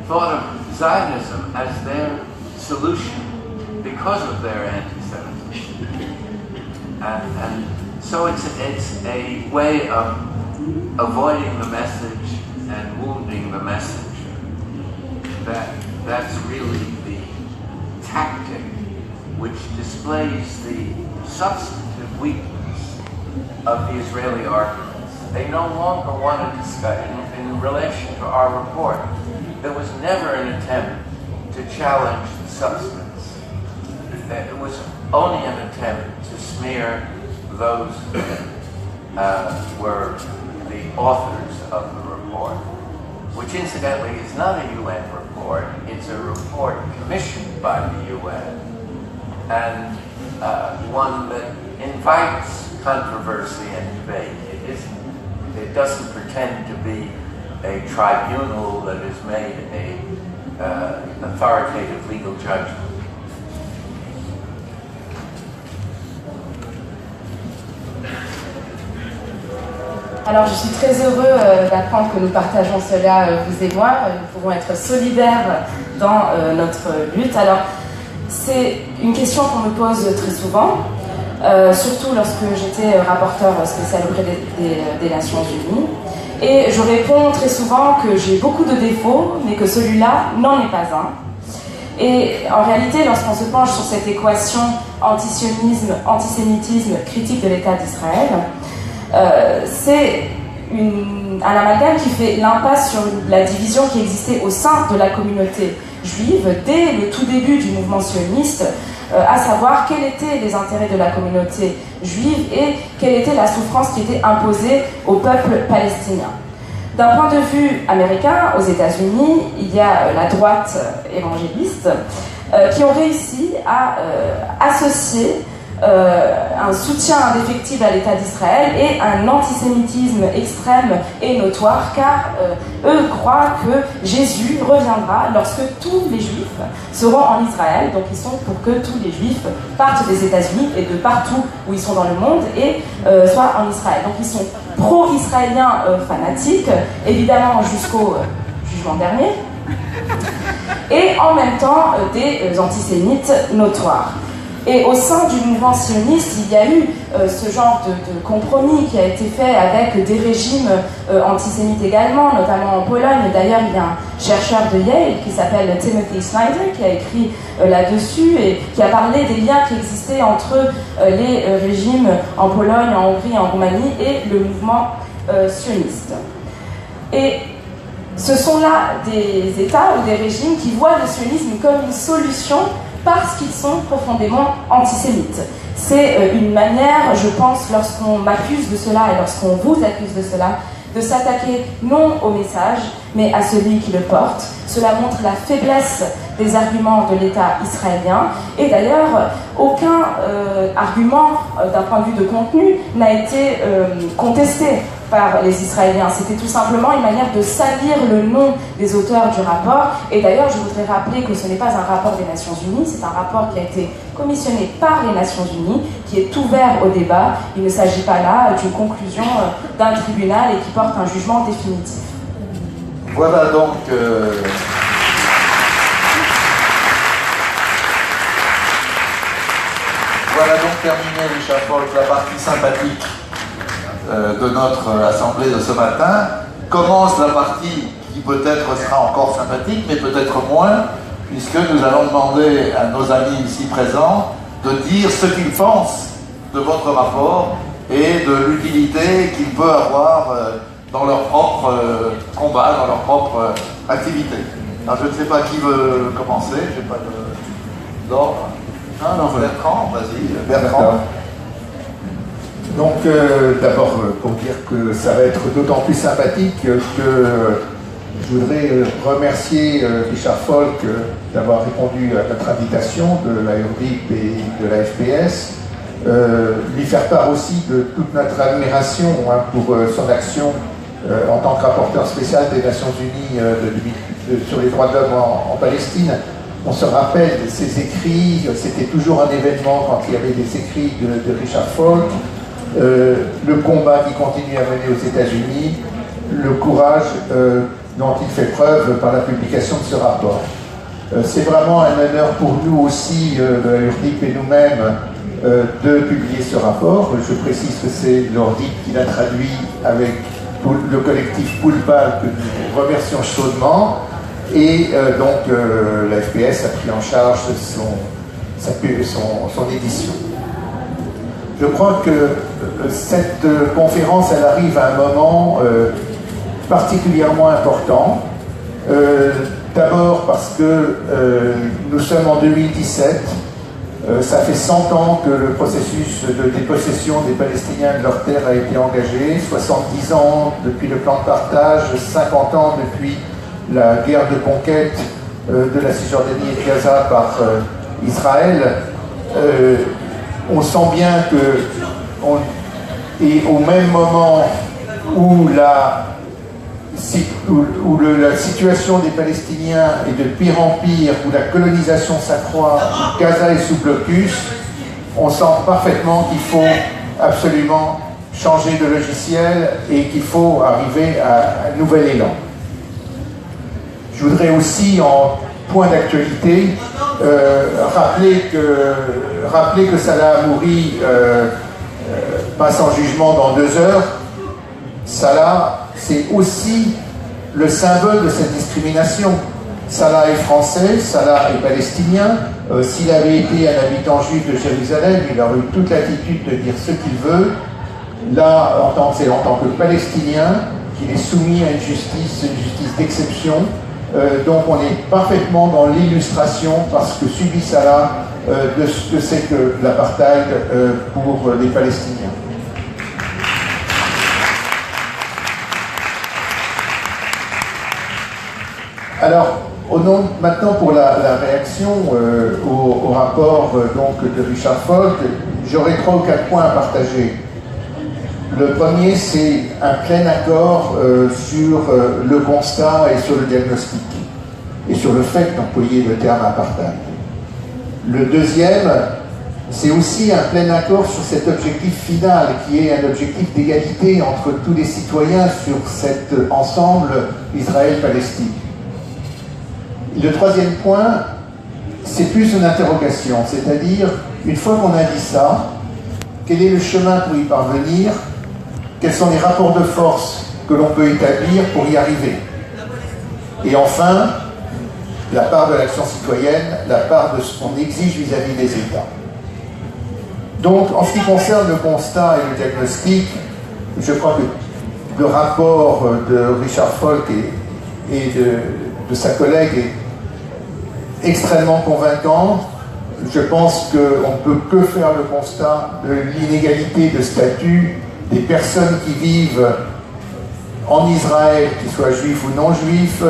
thought of Zionism as their solution because of their anti-Semitism. And so it's a way of avoiding the message and wounding the messenger. That's really the tactic which displays the substantive weakness of the Israeli arguments. They no longer want to discuss, in relation to our report, there was never an attempt to challenge the substance. It was only an attempt to smear those that were the authors of the report, which incidentally is not a UN report, it's a report commissioned by the UN, and one that invites controversy and debate. It doesn't pretend to be a tribunal that has made an authoritative legal judgment. Alors je suis très heureux d'apprendre que nous partageons cela, vous et moi. Nous pouvons être solidaires dans notre lutte. Alors c'est une question qu'on me pose très souvent, surtout lorsque j'étais rapporteur spécial auprès des Nations Unies. Et je réponds très souvent que j'ai beaucoup de défauts, mais que celui-là n'en est pas un. Et en réalité, lorsqu'on se penche sur cette équation antisionisme, antisémitisme, critique de l'État d'Israël, c'est un amalgame qui fait l'impasse sur la division qui existait au sein de la communauté juive dès le tout début du mouvement sioniste, à savoir quels étaient les intérêts de la communauté juive et quelle était la souffrance qui était imposée au peuple palestinien. D'un point de vue américain, aux États-Unis, il y a la droite évangéliste qui ont réussi à associer un soutien indéfectible à l'État d'Israël et un antisémitisme extrême et notoire, car eux croient que Jésus reviendra lorsque tous les Juifs seront en Israël. Donc ils sont pour que tous les Juifs partent des États-Unis et de partout où ils sont dans le monde et soient en Israël. Donc ils sont pro-israéliens fanatiques, évidemment jusqu'au jugement dernier, et en même temps des antisémites notoires. Et au sein du mouvement sioniste, il y a eu ce genre de compromis qui a été fait avec des régimes antisémites également, notamment en Pologne. D'ailleurs, il y a un chercheur de Yale qui s'appelle Timothy Snyder qui a écrit là-dessus et qui a parlé des liens qui existaient entre les régimes en Pologne, en Hongrie, en Roumanie et le mouvement sioniste. Et ce sont là des États ou des régimes qui voient le sionisme comme une solution parce qu'ils sont profondément antisémites. C'est une manière, je pense, lorsqu'on m'accuse de cela et lorsqu'on vous accuse de cela, de s'attaquer non au message, mais à celui qui le porte. Cela montre la faiblesse des arguments de l'État israélien. Et d'ailleurs, aucun argument d'un point de vue de contenu n'a été contesté par les Israéliens. C'était tout simplement une manière de salir le nom des auteurs du rapport. Et d'ailleurs, je voudrais rappeler que ce n'est pas un rapport des Nations Unies, c'est un rapport qui a été commissionné par les Nations Unies, qui est ouvert au débat. Il ne s'agit pas là d'une conclusion d'un tribunal et qui porte un jugement définitif. Voilà donc terminé, Richard Falk, la partie sympathique de notre assemblée de ce matin. Commence la partie qui peut-être sera encore sympathique, mais peut-être moins, puisque nous allons demander à nos amis ici présents de dire ce qu'ils pensent de votre rapport et de l'utilité qu'il peut avoir dans leur propre combat, dans leur propre activité. Alors je ne sais pas qui veut commencer, je n'ai pas d'ordre. Bertrand, vas-y, Bertrand. Donc d'abord pour dire que ça va être d'autant plus sympathique que je voudrais remercier Richard Falk d'avoir répondu à notre invitation de la URDIP et de la FPS, lui faire part aussi de toute notre admiration pour son action en tant que rapporteur spécial des Nations Unies sur les droits de l'homme en Palestine. On se rappelle de ses écrits, c'était toujours un événement quand il y avait des écrits de Richard Falk, le combat qu'il continue à mener aux États-Unis, le courage dont il fait preuve par la publication de ce rapport. C'est vraiment un honneur pour nous aussi, de la URDIP et nous-mêmes, de publier ce rapport. Je précise que c'est l'URDIP qui l'a traduit avec le collectif Poulbal que nous remercions chaudement. Et donc la FPS a pris en charge son édition. Je crois que cette conférence, elle arrive à un moment particulièrement important. D'abord parce que nous sommes en 2017, ça fait 100 ans que le processus de dépossession des Palestiniens de leur terre a été engagé, 70 ans depuis le plan de partage, 50 ans depuis la guerre de conquête de la Cisjordanie et de Gaza par Israël. On sent bien que, et au même moment où la situation des Palestiniens est de pire en pire, où la colonisation s'accroît, où Gaza est sous blocus, on sent parfaitement qu'il faut absolument changer de logiciel et qu'il faut arriver à un nouvel élan. Je voudrais aussi, en point d'actualité, rappeler que Salah Hamouri passe en jugement dans 2 heures. Salah, c'est aussi le symbole de cette discrimination. Salah est français, Salah est palestinien. S'il avait été un habitant juif de Jérusalem, il aurait eu toute l'attitude de dire ce qu'il veut. Là, c'est en tant que palestinien qu'il est soumis à une justice d'exception. Donc on est parfaitement dans l'illustration, parce que subit Salah, de ce que c'est que l'apartheid pour les Palestiniens. Alors, maintenant pour la réaction au rapport donc, de Richard Falk, j'aurais 3 ou 4 points à partager. Le premier, c'est un plein accord sur le constat et sur le diagnostic, et sur le fait d'employer le terme apartheid. Le deuxième, c'est aussi un plein accord sur cet objectif final, qui est un objectif d'égalité entre tous les citoyens sur cet ensemble Israël-Palestine. Le troisième point, c'est plus une interrogation, c'est-à-dire, une fois qu'on a dit ça, quel est le chemin pour y parvenir? Quels sont les rapports de force que l'on peut établir pour y arriver? Et enfin, la part de l'action citoyenne, la part de ce qu'on exige vis-à-vis des États. Donc, en ce qui concerne le constat et le diagnostic, je crois que le rapport de Richard Falk et de sa collègue est extrêmement convaincant. Je pense qu'on ne peut que faire le constat de l'inégalité de statut des personnes qui vivent en Israël, qu'ils soient juifs ou non juifs,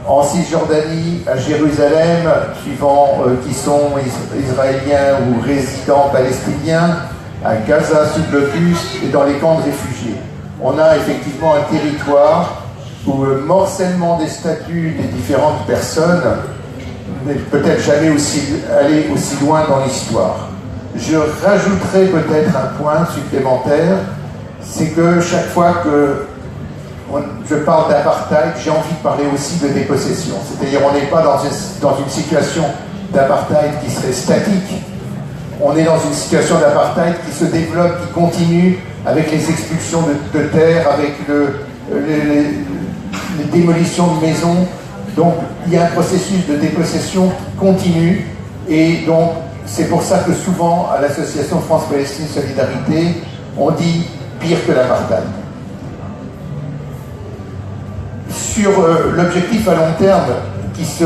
en Cisjordanie, à Jérusalem, suivant qui sont israéliens ou résidents palestiniens, à Gaza, sous blocus et dans les camps de réfugiés. On a effectivement un territoire où le morcellement des statuts des différentes personnes n'est peut-être jamais allé aussi loin dans l'histoire. Je rajouterai peut-être un point supplémentaire, c'est que chaque fois que je parle d'apartheid, j'ai envie de parler aussi de dépossession. C'est-à-dire on n'est pas dans une situation d'apartheid qui serait statique, on est dans une situation d'apartheid qui se développe, qui continue avec les expulsions de terre, avec les démolitions de maisons. Donc il y a un processus de dépossession continu et donc c'est pour ça que souvent à l'association France-Palestine Solidarité, on dit pire que l'apartheid. Sur l'objectif à long terme qui se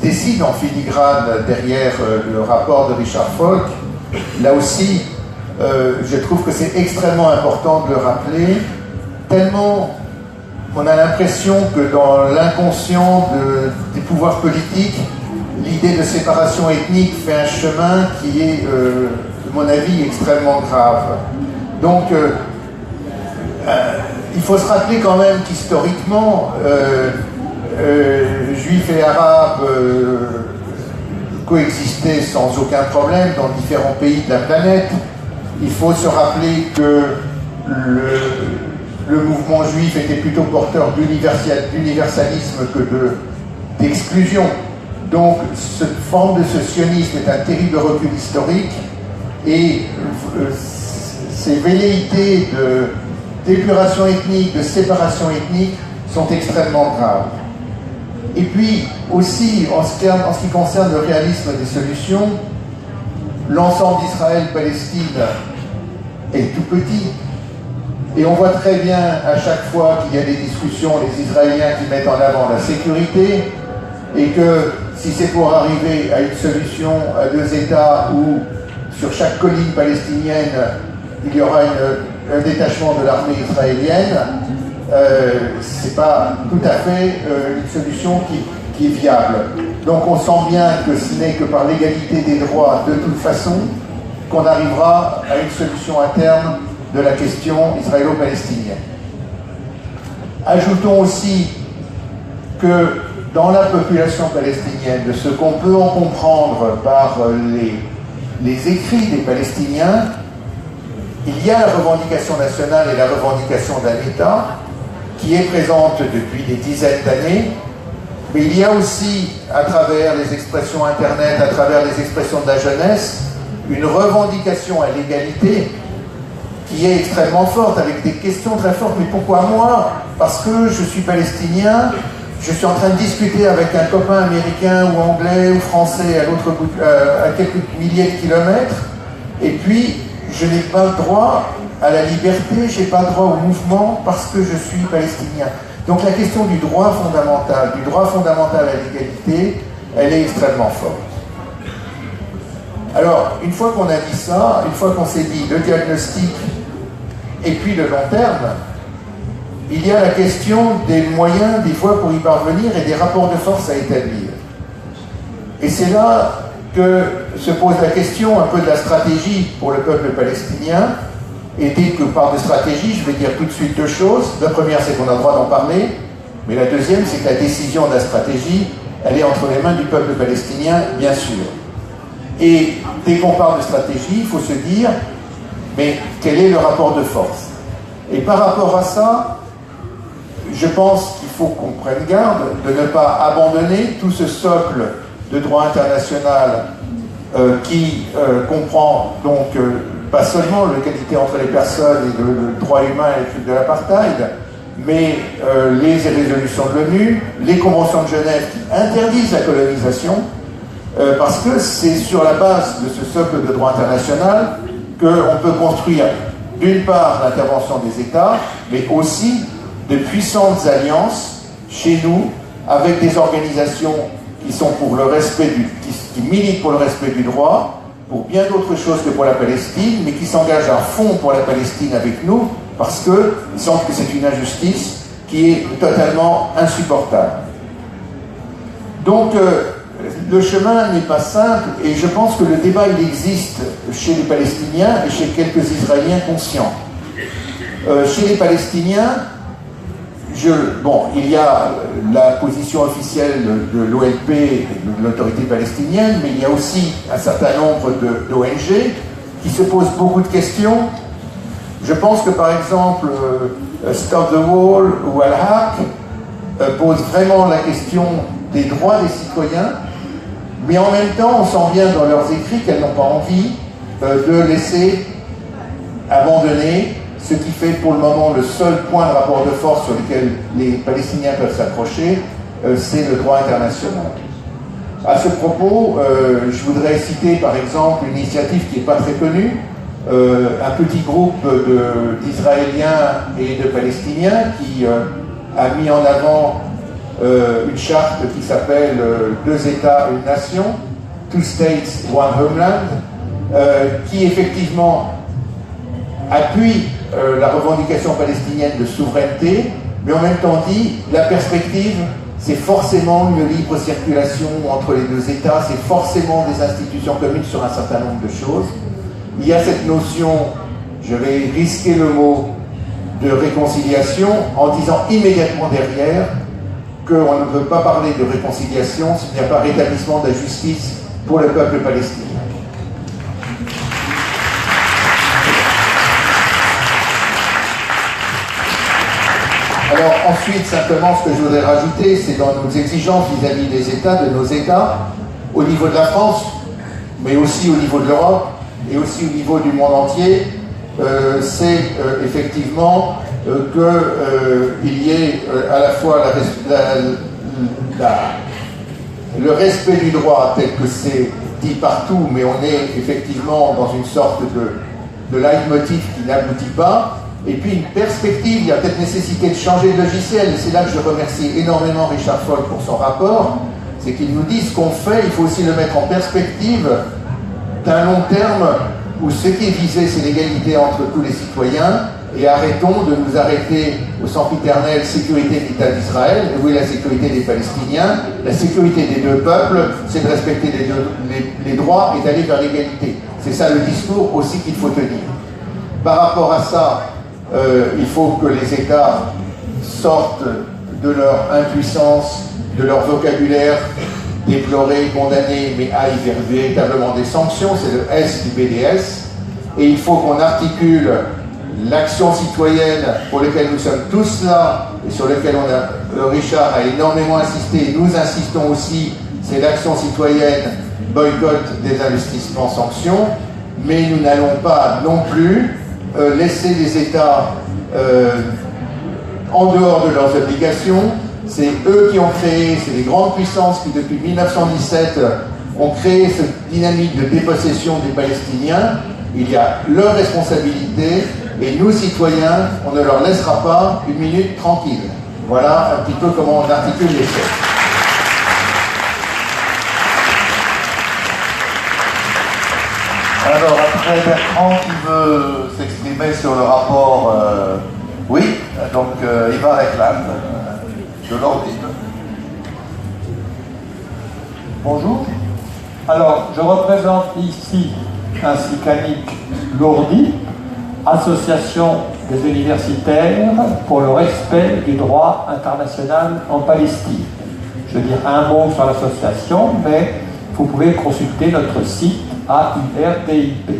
décide en filigrane derrière le rapport de Richard Falk, là aussi, je trouve que c'est extrêmement important de le rappeler, tellement on a l'impression que dans l'inconscient des pouvoirs politiques, l'idée de séparation ethnique fait un chemin qui est, à mon avis, extrêmement grave. Donc, il faut se rappeler quand même qu'historiquement, juifs et arabes coexistaient sans aucun problème dans différents pays de la planète. Il faut se rappeler que le mouvement juif était plutôt porteur d'universalisme que d'exclusion. Donc, cette forme de ce sionisme est un terrible recul historique et ces velléités d'épuration ethnique, de séparation ethnique sont extrêmement graves. Et puis aussi, en ce qui concerne le réalisme des solutions, l'ensemble d'Israël-Palestine est tout petit. Et on voit très bien à chaque fois qu'il y a des discussions, les Israéliens qui mettent en avant la sécurité, et que si c'est pour arriver à une solution à 2 États où sur chaque colline palestinienne il y aura un détachement de l'armée israélienne, c'est pas tout à fait une solution qui est viable. Donc on sent bien que ce n'est que par l'égalité des droits de toute façon qu'on arrivera à une solution à terme de la question israélo-palestinienne. Ajoutons aussi que dans la population palestinienne, de ce qu'on peut en comprendre par les écrits des Palestiniens, il y a la revendication nationale et la revendication d'un État qui est présente depuis des dizaines d'années, mais il y a aussi, à travers les expressions Internet, à travers les expressions de la jeunesse, une revendication à l'égalité qui est extrêmement forte, avec des questions très fortes. Mais pourquoi moi? Parce que je suis palestinien, je suis en train de discuter avec un copain américain ou anglais ou français à l'autre bout, à quelques milliers de kilomètres, et puis je n'ai pas le droit à la liberté, je n'ai pas le droit au mouvement parce que je suis palestinien. Donc la question du droit fondamental à l'égalité, elle est extrêmement forte. Alors, une fois qu'on a dit ça, une fois qu'on s'est dit le diagnostic et puis le long terme, il y a la question des moyens, des voies pour y parvenir et des rapports de force à établir. Et c'est là que se pose la question un peu de la stratégie pour le peuple palestinien. Et dès que je parle de stratégie, je vais dire tout de suite 2 choses. La première, c'est qu'on a le droit d'en parler, mais la deuxième, c'est que la décision de la stratégie, elle est entre les mains du peuple palestinien, bien sûr. Et dès qu'on parle de stratégie, il faut se dire, mais quel est le rapport de force? Et par rapport à ça, je pense qu'il faut qu'on prenne garde de ne pas abandonner tout ce socle de droit international qui comprend donc pas seulement l'égalité entre les personnes et le droit humain et le truc de l'apartheid, mais les résolutions de l'ONU, les conventions de Genève qui interdisent la colonisation, parce que c'est sur la base de ce socle de droit international qu'on peut construire d'une part l'intervention des États, mais aussi de puissantes alliances chez nous avec des organisations qui sont pour le respect qui militent pour le respect du droit, pour bien d'autres choses que pour la Palestine, mais qui s'engagent à fond pour la Palestine avec nous, parce qu'il semble que c'est une injustice qui est totalement insupportable. Donc, le chemin n'est pas simple, et je pense que le débat, il existe chez les Palestiniens et chez quelques Israéliens conscients. Chez les Palestiniens, il y a la position officielle de l'OLP, de l'autorité palestinienne, mais il y a aussi un certain nombre d'ONG qui se posent beaucoup de questions. Je pense que par exemple, Stop the Wall ou Al-Haq posent vraiment la question des droits des citoyens, mais en même temps, on sent bien dans leurs écrits qu'elles n'ont pas envie de laisser abandonner ce qui fait pour le moment le seul point de rapport de force sur lequel les Palestiniens peuvent s'accrocher, c'est le droit international. À ce propos, je voudrais citer par exemple une initiative qui n'est pas très connue, un petit groupe d'Israéliens et de Palestiniens qui a mis en avant une charte qui s'appelle Deux États, une nation, Two States, One Homeland, qui effectivement appuie la revendication palestinienne de souveraineté, mais en même temps dit la perspective, c'est forcément une libre circulation entre les deux États, c'est forcément des institutions communes sur un certain nombre de choses. Il y a cette notion, je vais risquer le mot, de réconciliation en disant immédiatement derrière qu'on ne peut pas parler de réconciliation s'il n'y a pas rétablissement de la justice pour le peuple palestinien. Alors ensuite, simplement, ce que je voudrais rajouter, c'est dans nos exigences vis-à-vis des États, de nos États, au niveau de la France, mais aussi au niveau de l'Europe, et aussi au niveau du monde entier, c'est effectivement qu'il y ait à la fois le respect du droit tel que c'est dit partout, mais on est effectivement dans une sorte de leitmotiv qui n'aboutit pas, et puis une perspective. Il y a peut-être nécessité de changer de logiciel, et c'est là que je remercie énormément Richard Falk pour son rapport, c'est qu'il nous dit ce qu'on fait, il faut aussi le mettre en perspective d'un long terme où ce qui est visé, c'est l'égalité entre tous les citoyens, et arrêtons de nous arrêter au sempiternel sécurité de l'État d'Israël. Où est la sécurité des Palestiniens? La sécurité des deux peuples, c'est de respecter les droits et d'aller vers l'égalité. C'est ça le discours aussi qu'il faut tenir. Par rapport à ça, il faut que les États sortent de leur impuissance, de leur vocabulaire déplorer, condamner, mais aillent vers véritablement des sanctions, c'est le S du BDS, et il faut qu'on articule l'action citoyenne pour laquelle nous sommes tous là, et sur laquelle Richard a énormément insisté, et nous insistons aussi, c'est l'action citoyenne, boycott des investissements, sanctions, mais nous n'allons pas non plus laisser les États en dehors de leurs obligations. C'est eux qui ont créé, c'est les grandes puissances qui depuis 1917 ont créé cette dynamique de dépossession des Palestiniens. Il y a leur responsabilité, et nous, citoyens, on ne leur laissera pas une minute tranquille. Voilà un petit peu comment on articule les choses. Alors, après Bertrand qui veut s'exprimer sur le rapport, oui, donc Ivar Ekland, de l'Ordine. Bonjour. Alors, je représente ici, ainsi qu'Annick Lourdi, Association des universitaires pour le respect du droit international en Palestine. Je vais dire un mot sur l'association, mais vous pouvez consulter notre site AURDIP.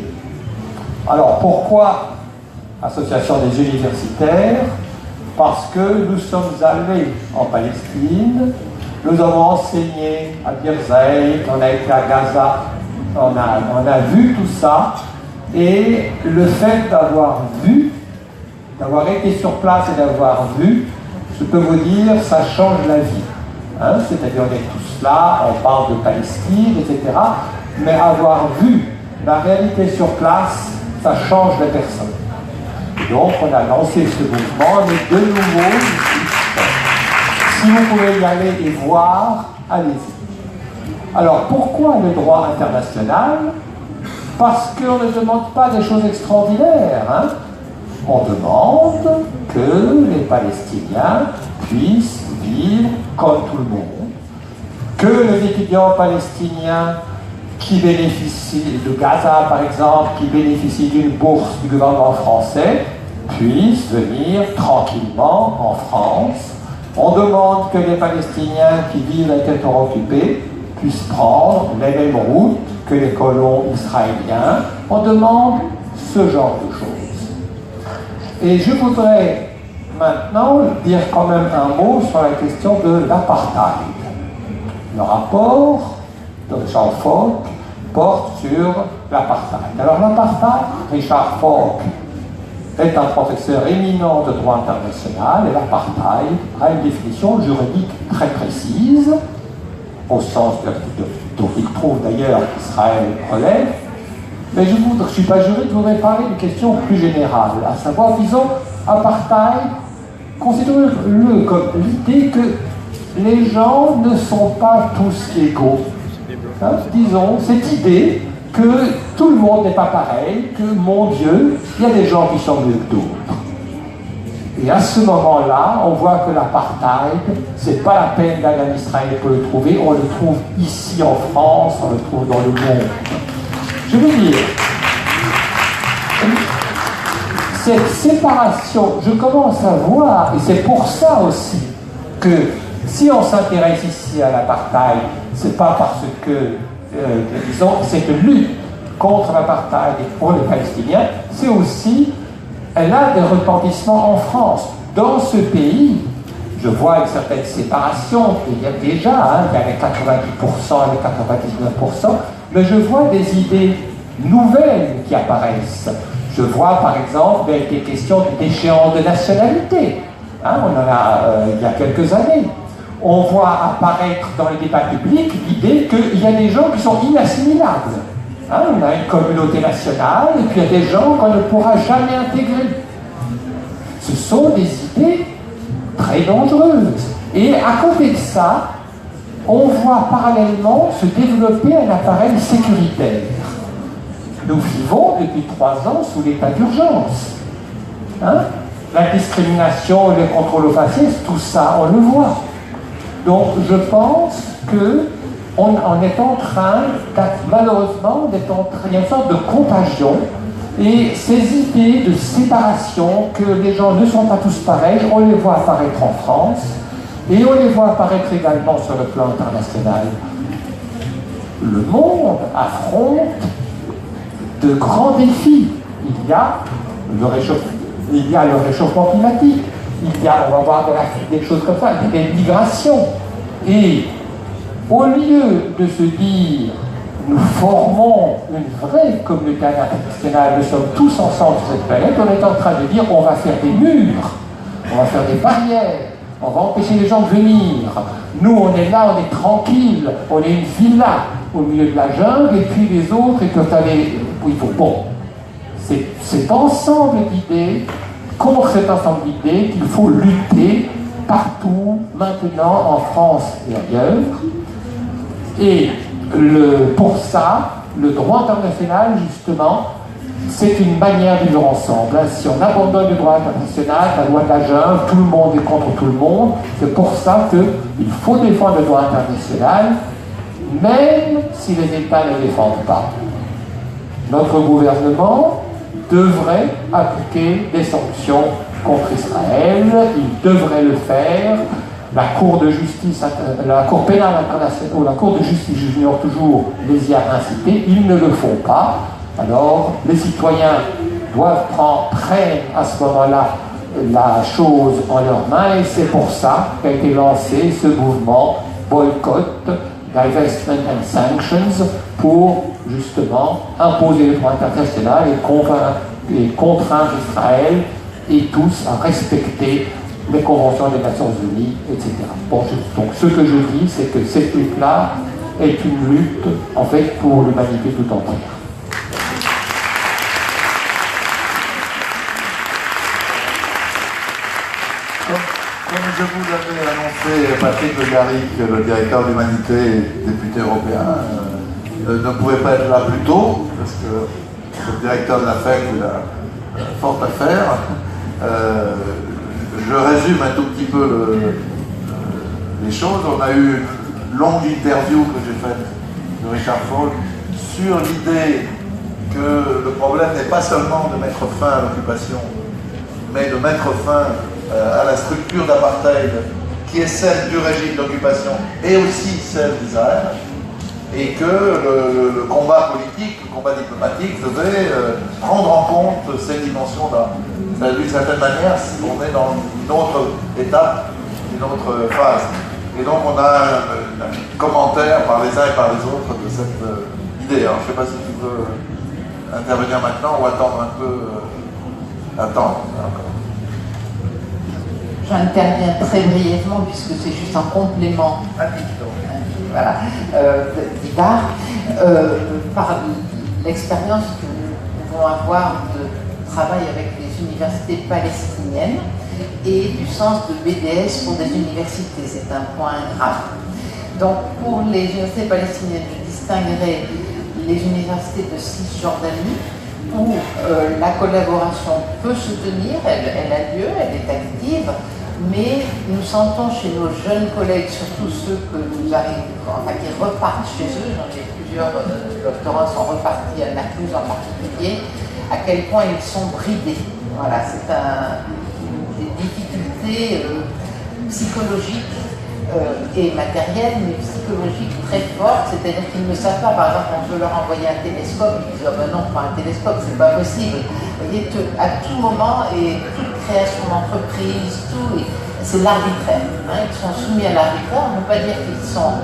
Alors, pourquoi Association des universitaires? Parce que nous sommes allés en Palestine, nous avons enseigné à Birzeit, on a été à Gaza, on a vu tout ça, et le fait d'avoir vu, d'avoir été sur place et d'avoir vu, je peux vous dire, ça change la vie. Hein? C'est-à-dire, on est tous là, on parle de Palestine, etc. Mais avoir vu la réalité sur place, ça change les personnes. Donc on a lancé ce mouvement, mais de nouveau, si vous pouvez y aller et voir, allez-y. Alors pourquoi le droit international? Parce qu'on ne demande pas des choses extraordinaires. Hein? On demande que les Palestiniens puissent vivre comme tout le monde, que les étudiants palestiniens qui bénéficient de Gaza, par exemple, qui bénéficient d'une bourse du gouvernement français, puissent venir tranquillement en France. On demande que les Palestiniens qui vivent dans les territoires occupés puissent prendre les mêmes routes que les colons israéliens. On demande ce genre de choses. Et je voudrais maintenant dire quand même un mot sur la question de l'apartheid. Le rapport de Richard Falk porte sur l'apartheid. Alors l'apartheid, Richard Falk est un professeur éminent de droit international et l'apartheid a une définition juridique très précise, au sens dont il trouve d'ailleurs qu'Israël relève. Mais je ne suis pas juriste, je voudrais parler d'une question plus générale, à savoir, disons, apartheid, considérez-le comme l'idée que les gens ne sont pas tous égaux. Hein, disons, cette idée que tout le monde n'est pas pareil, que, mon Dieu, il y a des gens qui sont mieux que d'autres. Et à ce moment-là, on voit que l'apartheid, c'est pas la peine d'aller en Israël pour le trouver, on le trouve ici en France, on le trouve dans le monde. Je veux dire, cette séparation, je commence à voir, et c'est pour ça aussi que si on s'intéresse ici à l'apartheid, c'est pas parce que, disons, cette lutte contre l'apartheid et pour les Palestiniens, c'est aussi, elle a des retentissements en France. Dans ce pays, je vois une certaine séparation, il y a déjà, hein, il y a les 90% et les 99%, mais je vois des idées nouvelles qui apparaissent. Je vois par exemple des questions de déchéance de nationalité. Hein, on en a il y a quelques années. On voit apparaître dans les débats publics l'idée qu'il y a des gens qui sont inassimilables. Hein, on a une communauté nationale et puis il y a des gens qu'on ne pourra jamais intégrer. Ce sont des idées très dangereuses. Et à côté de ça, on voit parallèlement se développer un appareil sécuritaire. Nous vivons depuis 3 ans sous l'état d'urgence. Hein? La discrimination, le contrôle aux faciès, tout ça, on le voit. Donc je pense qu'on est en train, malheureusement, il y a une sorte de contagion. Et ces idées de séparation, que les gens ne sont pas tous pareils, on les voit apparaître en France. Et on les voit apparaître également sur le plan international. Le monde affronte de grands défis. Il y a le réchauffement climatique, on va voir des choses comme ça, des migrations. Et au lieu de se dire, nous formons une vraie communauté internationale, nous sommes tous ensemble sur cette planète, on est en train de dire, on va faire des murs, on va faire des barrières, on va empêcher les gens de venir. Nous, on est là, on est tranquille, on est une villa au milieu de la jungle, et puis les autres, ils peuvent aller où il faut. Bon, c'est cet ensemble d'idées, contre cet ensemble d'idées, qu'il faut lutter partout, maintenant, en France et ailleurs. Et pour ça, le droit international, justement, c'est une manière de vivre ensemble. Si on abandonne le droit international, la loi de la jungle, tout le monde est contre tout le monde. C'est pour ça qu'il faut défendre le droit international, même si les États ne le défendent pas. Notre gouvernement devrait appliquer des sanctions contre Israël, il devrait le faire. La Cour de justice, la Cour pénale internationale, ou la Cour de justice, j'ignore toujours, les y a incités, ils ne le font pas. Alors, les citoyens doivent prendre à ce moment-là la chose en leurs mains, et c'est pour ça qu'a été lancé ce mouvement boycott, divestment and sanctions, pour justement imposer le droit international et contraindre Israël et tous à respecter les conventions des Nations Unies, etc. Bon, donc ce que je dis, c'est que cette lutte-là est une lutte, en fait, pour l'humanité tout entière. Comme je vous l'avais annoncé, Patrick Le Garrigue, le directeur de l'Humanité et député européen, ne pouvait pas être là plus tôt, parce que le directeur de la FEC a fort à faire. Je résume un tout petit peu les choses. On a eu une longue interview que j'ai faite de Richard Falk sur l'idée que le problème n'est pas seulement de mettre fin à l'occupation, mais de mettre fin à la structure d'apartheid qui est celle du régime d'occupation et aussi celle d'Israël, et que le combat politique, le combat diplomatique devait prendre en compte ces dimensions-là. D'une certaine manière, on est dans une autre étape, une autre phase. Et donc on a un commentaire par les uns et par les autres de cette idée. Alors je ne sais pas si tu veux intervenir maintenant ou attendre un peu. Attendre encore. J'interviens très brièvement puisque c'est juste un complément. Voilà, d'Idar, par l'expérience que nous pouvons avoir de travail avec les universités palestiniennes et du sens de BDS pour des universités. C'est un point grave. Donc pour les universités palestiniennes, je distinguerai les universités de Cisjordanie où la collaboration peut se tenir, elle a lieu, elle est active, mais nous sentons chez nos jeunes collègues, surtout ceux que nous arrivons, enfin, qui repartent chez eux, j'en ai plusieurs doctorants sont repartis à Naples en particulier, à quel point ils sont bridés. Voilà, c'est des difficultés psychologiques et matérielles, mais psychologiques très fortes, c'est-à-dire qu'ils ne savent pas, par exemple, on veut leur envoyer un télescope, ils disent oh ben non, pas un télescope, c'est pas possible. Vous voyez, à tout moment, et toute création d'entreprise, tout, c'est l'arbitraire. Hein, ils sont soumis à l'arbitraire, on ne peut pas dire qu'ils sont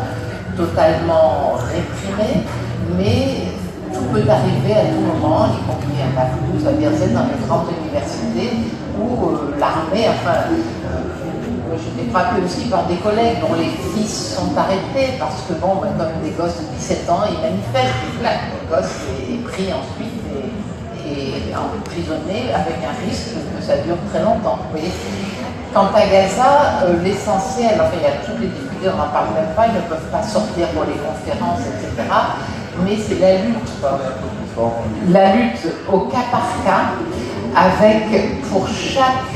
totalement réprimés, mais tout peut arriver à tout moment, y compris à Naples, à Biarritz, dans les grandes universités, où l'armée, enfin, j'ai été frappée aussi par des collègues dont les fils sont arrêtés parce que, bon, ben, comme des gosses de 17 ans, ils manifestent, et là, le gosse est pris ensuite et emprisonné avec un risque que ça dure très longtemps. Vous voyez. Quant à Gaza, l'essentiel, enfin, il y a toutes les difficultés, on n'en parle même pas, ils ne peuvent pas sortir pour les conférences, etc. Mais c'est la lutte au cas par cas, avec pour chaque,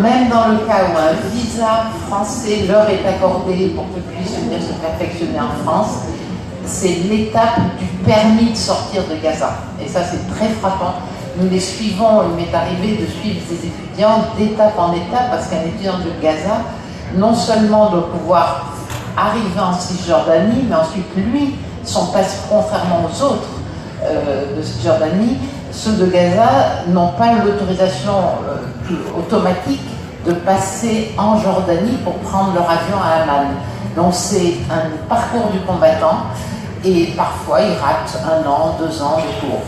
même dans le cas où un visa français leur est accordé pour qu'ils puissent venir se perfectionner en France, c'est l'étape du permis de sortir de Gaza. Et ça, c'est très frappant. Nous les suivons, il m'est arrivé de suivre ces étudiants d'étape en étape, parce qu'un étudiant de Gaza, non seulement doit pouvoir arriver en Cisjordanie, mais ensuite, lui, son passeport, contrairement aux autres de Cisjordanie, ceux de Gaza n'ont pas l'autorisation automatique de passer en Jordanie pour prendre leur avion à Amman. Donc c'est un parcours du combattant et parfois ils ratent 1 an, 2 ans de cours.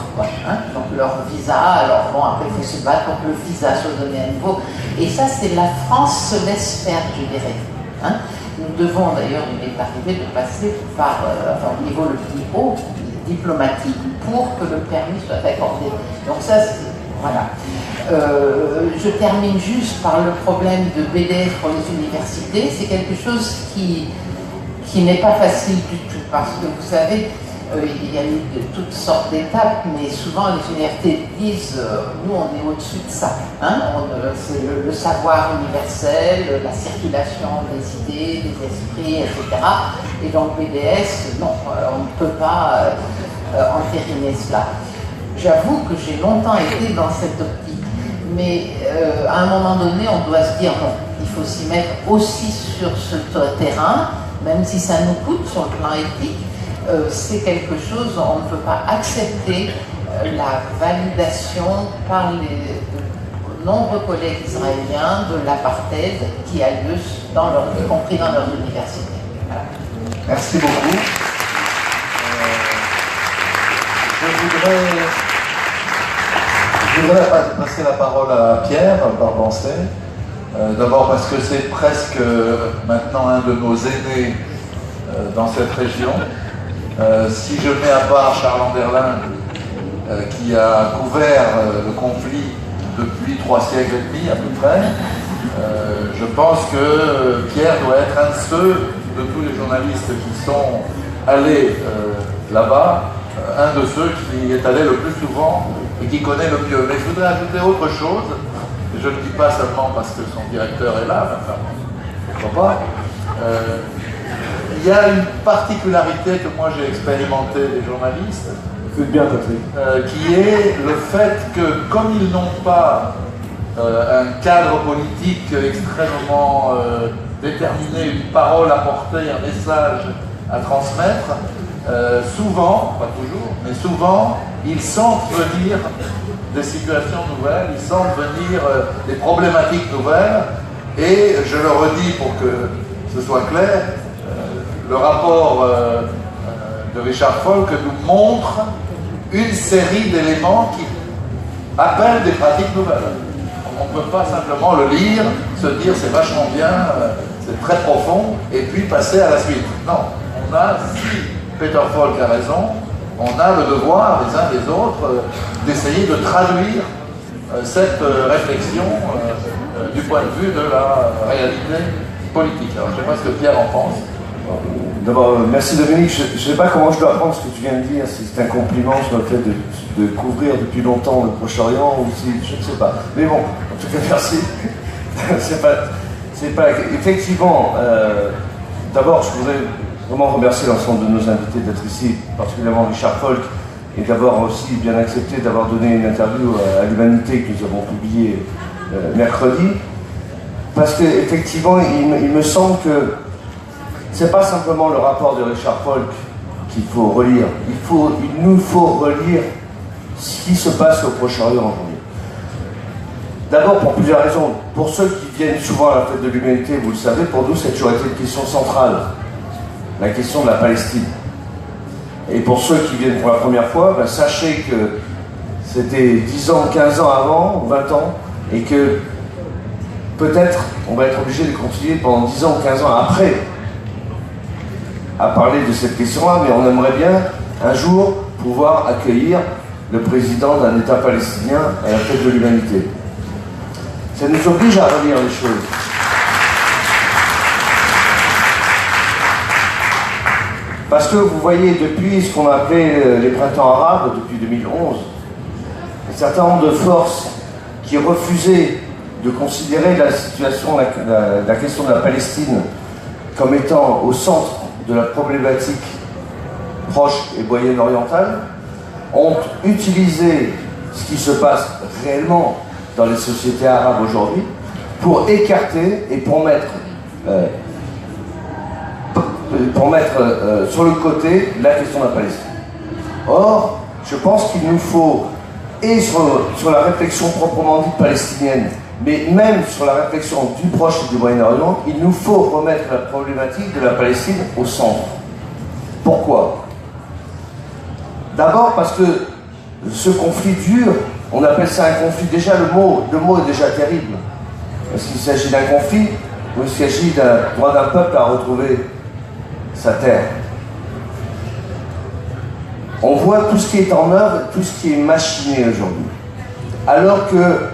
Hein. Donc leur visa, alors bon, après il faut se battre pour que le visa soit donné à nouveau. Et ça, c'est la France se laisse faire, je dirais. Hein. Nous devons d'ailleurs, il est arrivé de passer par, au niveau le plus haut, diplomatique, pour que le permis soit accordé. Donc ça, voilà. Je termine juste par le problème de BDS pour les universités. C'est quelque chose qui n'est pas facile du tout, parce que vous savez, il y a eu de toutes sortes d'étapes, mais souvent les universités disent nous on est au-dessus de ça. Hein, c'est le savoir universel, la circulation des idées, des esprits, etc. Et donc BDS, non, on ne peut pas entériner cela. J'avoue que j'ai longtemps été dans cette optique, mais à un moment donné, on doit se dire non, il faut s'y mettre aussi sur ce terrain, même si ça nous coûte sur le plan éthique. C'est quelque chose, on ne peut pas accepter la validation par de nombreux collègues israéliens de l'apartheid qui a lieu, y compris dans leurs universités. Voilà. Merci beaucoup. Je voudrais passer la parole à Pierre Barbancé. D'abord parce que c'est presque maintenant un de nos aînés dans cette région. Si je mets à part Charles Anderlin, qui a couvert le conflit depuis 3 siècles et demi à peu près, Je pense que Pierre doit être un de ceux, de tous les journalistes qui sont allés là-bas, un de ceux qui est allé le plus souvent et qui connaît le mieux. Mais je voudrais ajouter autre chose, et je ne le dis pas seulement parce que son directeur est là, mais enfin, pourquoi pas. Il y a une particularité que moi j'ai expérimenté des journalistes, qui est le fait que comme ils n'ont pas un cadre politique extrêmement déterminé, une parole à porter, un message à transmettre, souvent, pas toujours, mais souvent, ils sentent venir des situations nouvelles, ils sentent venir des problématiques nouvelles, et je le redis pour que ce soit clair, le rapport de Richard Falk nous montre une série d'éléments qui appellent des pratiques nouvelles. On ne peut pas simplement le lire, se dire c'est vachement bien, c'est très profond, et puis passer à la suite. Non, on a, si Peter Falk a raison, on a le devoir, les uns les autres, d'essayer de traduire cette réflexion du point de vue de la réalité politique. Alors, je ne sais pas ce que Pierre en pense. D'abord, merci Dominique. Je ne sais pas comment je dois prendre ce que tu viens de dire, si c'est un compliment sur le fait de couvrir depuis longtemps le Proche-Orient, ou si, je ne sais pas. Mais bon, en tout cas, merci. c'est pas effectivement, d'abord, je voudrais vraiment remercier l'ensemble de nos invités d'être ici, particulièrement Richard Falk, et d'avoir aussi bien accepté d'avoir donné une interview à l'Humanité que nous avons publiée mercredi. Parce qu'effectivement, il me semble que c'est pas simplement le rapport de Richard Falk qu'il faut relire. Il nous faut relire ce qui se passe au Proche-Orient aujourd'hui. D'abord pour plusieurs raisons. Pour ceux qui viennent souvent à la fête de l'Humanité, vous le savez, pour nous, c'est toujours été une question centrale. La question de la Palestine. Et pour ceux qui viennent pour la première fois, sachez que c'était 10 ans, 15 ans avant, 20 ans, et que peut-être on va être obligé de continuer pendant 10 ans ou 15 ans après à parler de cette question-là, mais on aimerait bien un jour pouvoir accueillir le président d'un État palestinien à la fête de l'Humanité. Ça nous oblige à relire les choses. Parce que vous voyez, depuis ce qu'on a appelé les printemps arabes, depuis 2011, un certain nombre de forces qui refusaient de considérer la situation, la question de la Palestine comme étant au centre de la problématique proche et moyenne-orientale, ont utilisé ce qui se passe réellement dans les sociétés arabes aujourd'hui pour écarter et pour mettre sur le côté la question de la Palestine. Or, je pense qu'il nous faut, et sur la réflexion proprement dite palestinienne, mais même sur la réflexion du Proche et du Moyen-Orient, il nous faut remettre la problématique de la Palestine au centre. Pourquoi? D'abord parce que ce conflit dure, on appelle ça un conflit, déjà le mot est déjà terrible. Est-ce qu'il s'agit d'un conflit ou est-ce qu'il s'agit d'un droit d'un peuple à retrouver sa terre? On voit tout ce qui est en œuvre, tout ce qui est machiné aujourd'hui. Alors que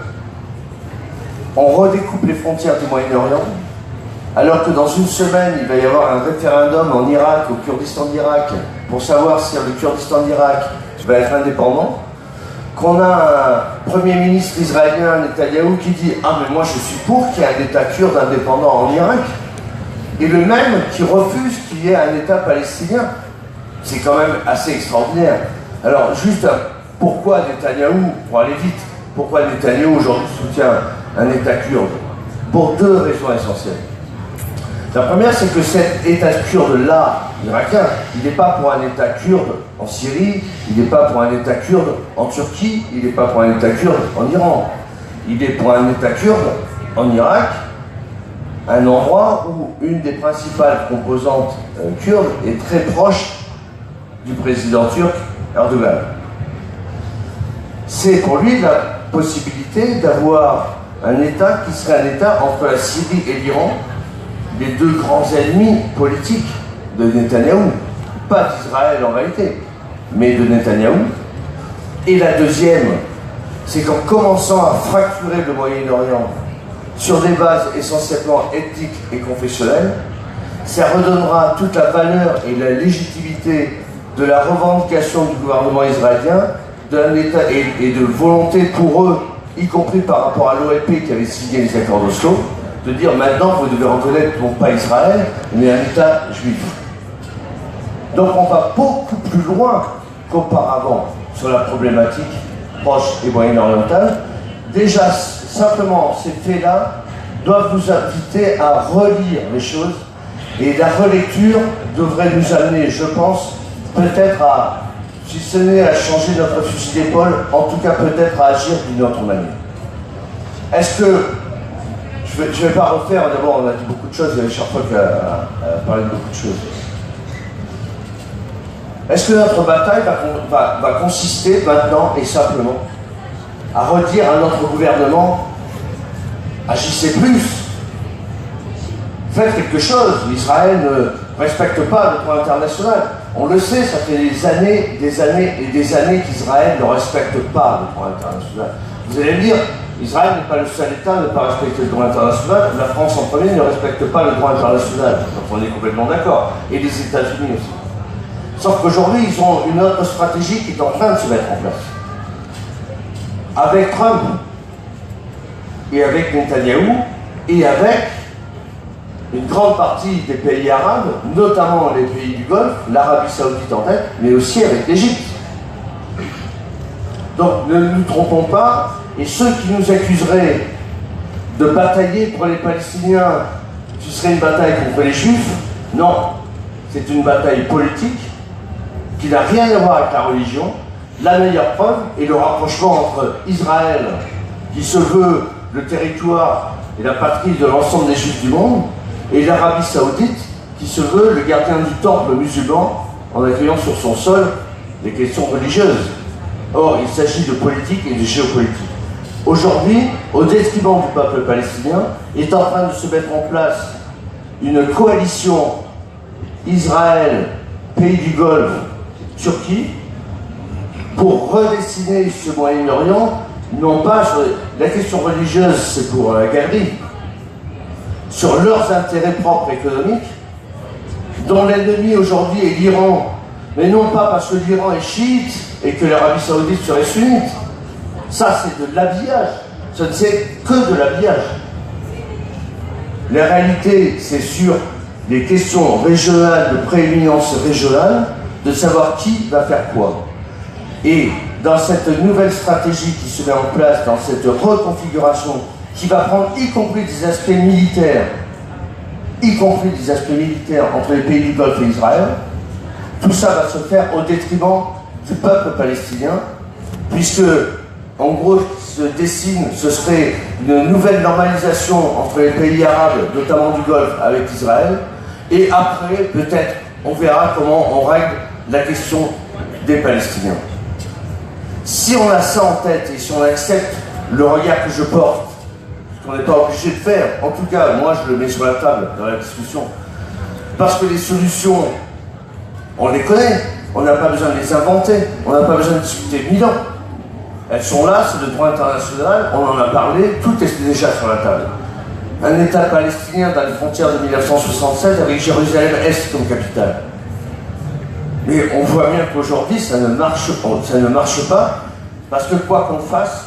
on redécoupe les frontières du Moyen-Orient, alors que dans une semaine, il va y avoir un référendum en Irak, au Kurdistan d'Irak, pour savoir si le Kurdistan d'Irak va être indépendant, qu'on a un Premier ministre israélien, Netanyahou, qui dit « Ah, mais moi je suis pour qu'il y ait un État kurde indépendant en Irak », et le même qui refuse qu'il y ait un État palestinien. C'est quand même assez extraordinaire. Alors, juste, pourquoi Netanyahou, pour aller vite, pourquoi Netanyahou aujourd'hui soutient un État kurde? Pour deux raisons essentielles. La première, c'est que cet État kurde-là, irakien, il n'est pas pour un État kurde en Syrie, il n'est pas pour un État kurde en Turquie, il n'est pas pour un État kurde en Iran. Il est pour un État kurde en Irak, un endroit où une des principales composantes kurdes est très proche du président turc Erdogan. C'est pour lui la possibilité d'avoir un État qui serait un État entre la Syrie et l'Iran, les deux grands ennemis politiques de Netanyahou, pas d'Israël en réalité, mais de Netanyahou. Et la deuxième, c'est qu'en commençant à fracturer le Moyen-Orient sur des bases essentiellement ethniques et confessionnelles. Ça redonnera toute la valeur et la légitimité de la revendication du gouvernement israélien, d'un État et de volonté pour eux, y compris par rapport à l'OLP qui avait signé les accords d'Oslo, de dire maintenant vous devez reconnaître non pas Israël, mais un État juif. Donc on va beaucoup plus loin qu'auparavant sur la problématique proche et moyen-orientale. Déjà, simplement, ces faits-là doivent nous inviter à relire les choses, et la relecture devrait nous amener, je pense, peut-être à, si ce n'est à changer notre fusil d'épaule, en tout cas peut-être à agir d'une autre manière. Est-ce que, je ne vais pas refaire, d'abord on a dit beaucoup de choses, il y avait chaque fois qui a parlé de beaucoup de choses. Est-ce que notre bataille va consister maintenant et simplement à redire à notre gouvernement, agissez plus, faites quelque chose, Israël ne respecte pas le droit international. On le sait, ça fait des années et des années qu'Israël ne respecte pas le droit international. Vous allez me dire, Israël n'est pas le seul État à ne pas respecter le droit international, la France en premier ne respecte pas le droit international, donc on est complètement d'accord, et les États-Unis aussi. Sauf qu'aujourd'hui, ils ont une autre stratégie qui est en train de se mettre en place. Avec Trump, et avec Netanyahou, et avec une grande partie des pays arabes, notamment les pays du Golfe, l'Arabie Saoudite en tête, mais aussi avec l'Égypte. Donc ne nous trompons pas, et ceux qui nous accuseraient de batailler pour les Palestiniens, ce serait une bataille contre les Juifs, non, c'est une bataille politique qui n'a rien à voir avec la religion. La meilleure preuve est le rapprochement entre Israël, qui se veut le territoire et la patrie de l'ensemble des Juifs du monde, et l'Arabie Saoudite, qui se veut le gardien du temple musulman en accueillant sur son sol les questions religieuses. Or, il s'agit de politique et de géopolitique. Aujourd'hui, au détriment du peuple palestinien, est en train de se mettre en place une coalition Israël, pays du Golfe, Turquie, pour redessiner ce Moyen-Orient, non pas sur la question religieuse, c'est pour la galerie, sur leurs intérêts propres économiques, dont l'ennemi aujourd'hui est l'Iran, mais non pas parce que l'Iran est chiite et que l'Arabie Saoudite serait sunnite. Ça, c'est de l'habillage. Ce n'est que de l'habillage. La réalité, c'est sur les questions régionales, de prééminence régionale, de savoir qui va faire quoi. Et dans cette nouvelle stratégie qui se met en place, dans cette reconfiguration qui va prendre y compris des aspects militaires entre les pays du Golfe et Israël, tout ça va se faire au détriment du peuple palestinien, puisque en gros se dessine, ce serait une nouvelle normalisation entre les pays arabes, notamment du Golfe, avec Israël, et après peut-être on verra comment on règle la question des Palestiniens. Si on a ça en tête et si on accepte le regard que je porte, ce qu'on n'est pas obligé de faire, en tout cas moi je le mets sur la table dans la discussion, parce que les solutions, on les connaît, on n'a pas besoin de les inventer, on n'a pas besoin de discuter 1000 ans. Elles sont là, c'est le droit international, on en a parlé, tout est déjà sur la table. Un État palestinien dans les frontières de 1967 avec Jérusalem-Est comme capitale. Mais on voit bien qu'aujourd'hui, ça ne marche pas, parce que quoi qu'on fasse,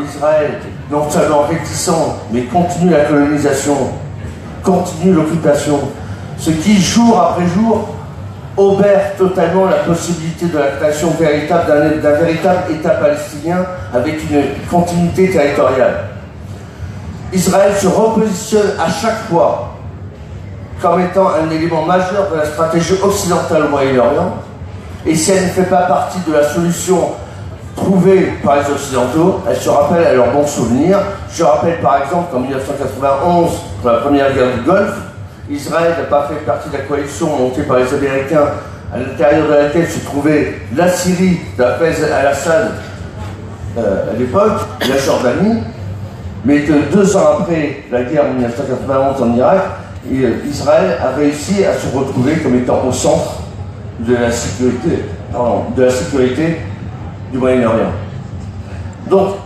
Israël, non seulement réticent, mais continue la colonisation, continue l'occupation, ce qui, jour après jour, obère totalement la possibilité de la création véritable d'un véritable État palestinien avec une continuité territoriale. Israël se repositionne à chaque fois comme étant un élément majeur de la stratégie occidentale au Moyen-Orient, et si elle ne fait pas partie de la solution trouvée par les Occidentaux, elle se rappelle à leurs bons souvenirs. Je rappelle par exemple qu'en 1991, pour la première guerre du Golfe, Israël n'a pas fait partie de la coalition montée par les Américains, à l'intérieur de laquelle se trouvait la Syrie d'Hafez al-Assad à l'époque, la Jordanie, mais que 2 ans après la guerre de 1991 en Irak, Israël a réussi à se retrouver comme étant au centre de la sécurité du Moyen-Orient. Donc,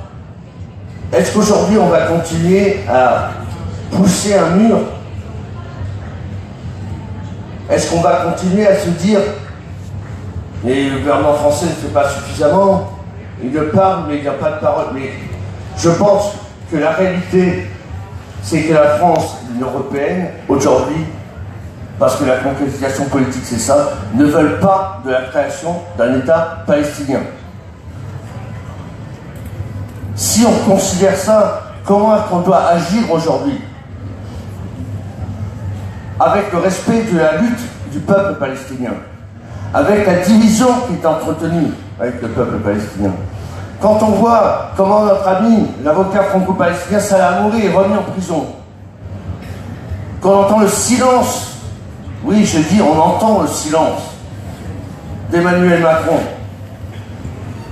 Est-ce qu'aujourd'hui on va continuer à pousser un mur? Est-ce qu'on va continuer à se dire mais le gouvernement français ne fait pas suffisamment, il ne parle mais il n'y a pas de parole. Mais je pense que la réalité, c'est que la France, l'Union européenne, aujourd'hui, parce que la concrétisation politique c'est ça, ne veulent pas de la création d'un État palestinien. Si on considère ça, comment est-ce qu'on doit agir aujourd'hui? Avec le respect de la lutte du peuple palestinien, avec la division qui est entretenue avec le peuple palestinien. Quand on voit comment notre ami, l'avocat franco-palestinien Salah Hamouri est remis en prison, qu'on entend le silence, oui je dis on entend le silence d'Emmanuel Macron,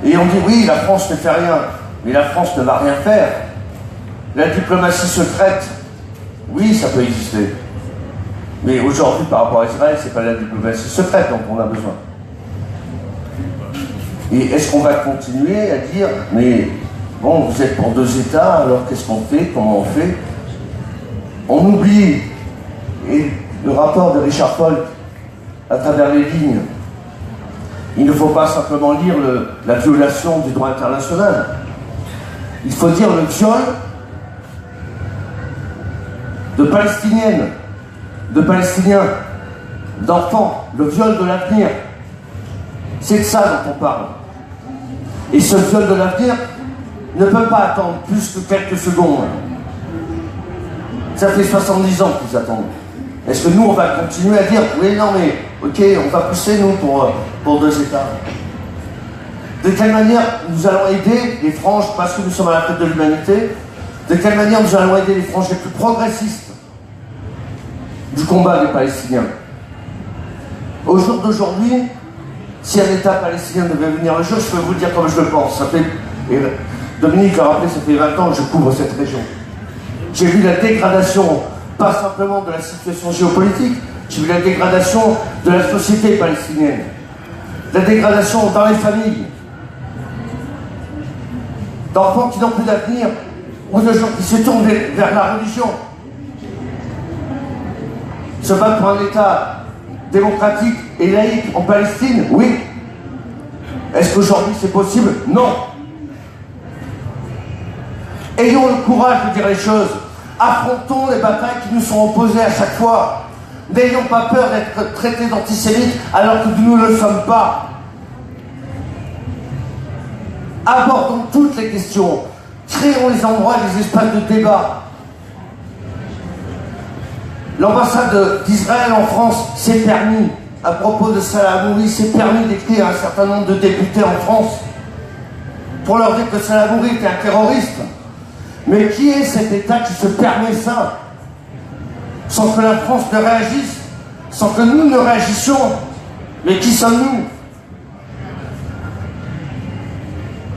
et on dit oui la France ne fait rien, mais la France ne va rien faire. La diplomatie secrète, oui ça peut exister. Mais aujourd'hui, par rapport à Israël, c'est pas la diplomatie secrète dont on a besoin. Et est-ce qu'on va continuer à dire, mais bon, vous êtes pour 2 États, alors qu'est-ce qu'on fait, comment on fait? On oublie, et le rapport de Richard Falk, à travers les lignes, il ne faut pas simplement lire la violation du droit international. Il faut dire le viol de Palestiniennes, de Palestiniens, d'enfants, le viol de l'avenir. C'est de ça dont on parle. Et ce viol de l'avenir ne peut pas attendre plus que quelques secondes. Ça fait 70 ans qu'ils attendent. Est-ce que nous, on va continuer à dire, oui, non, mais, ok, on va pousser, nous, pour 2 États? De quelle manière nous allons aider les franges, parce que nous sommes à la tête de l'humanité, de quelle manière nous allons aider les franges les plus progressistes du combat des Palestiniens? Au jour d'aujourd'hui, si un État palestinien devait venir le jour, je peux vous le dire comme je le pense. Et Dominique l'a rappelé, ça fait 20 ans que je couvre cette région. J'ai vu la dégradation, pas simplement de la situation géopolitique, j'ai vu la dégradation de la société palestinienne, la dégradation dans les familles, d'enfants qui n'ont plus d'avenir, ou de gens qui se tournent vers la religion. Se battre pour un État démocratique et laïque en Palestine, oui. Est-ce qu'aujourd'hui c'est possible? Non. Ayons le courage de dire les choses. Affrontons les batailles qui nous sont opposées à chaque fois. N'ayons pas peur d'être traités d'antisémites alors que nous ne le sommes pas. Abordons toutes les questions. Créons les endroits et les espaces de débat. L'ambassade d'Israël en France s'est permis, à propos de Salah Hamouri, s'est permis d'écrire à un certain nombre de députés en France pour leur dire que Salah Hamouri était un terroriste. Mais qui est cet État qui se permet ça? Sans que la France ne réagisse, sans que nous ne réagissions. Mais qui sommes-nous?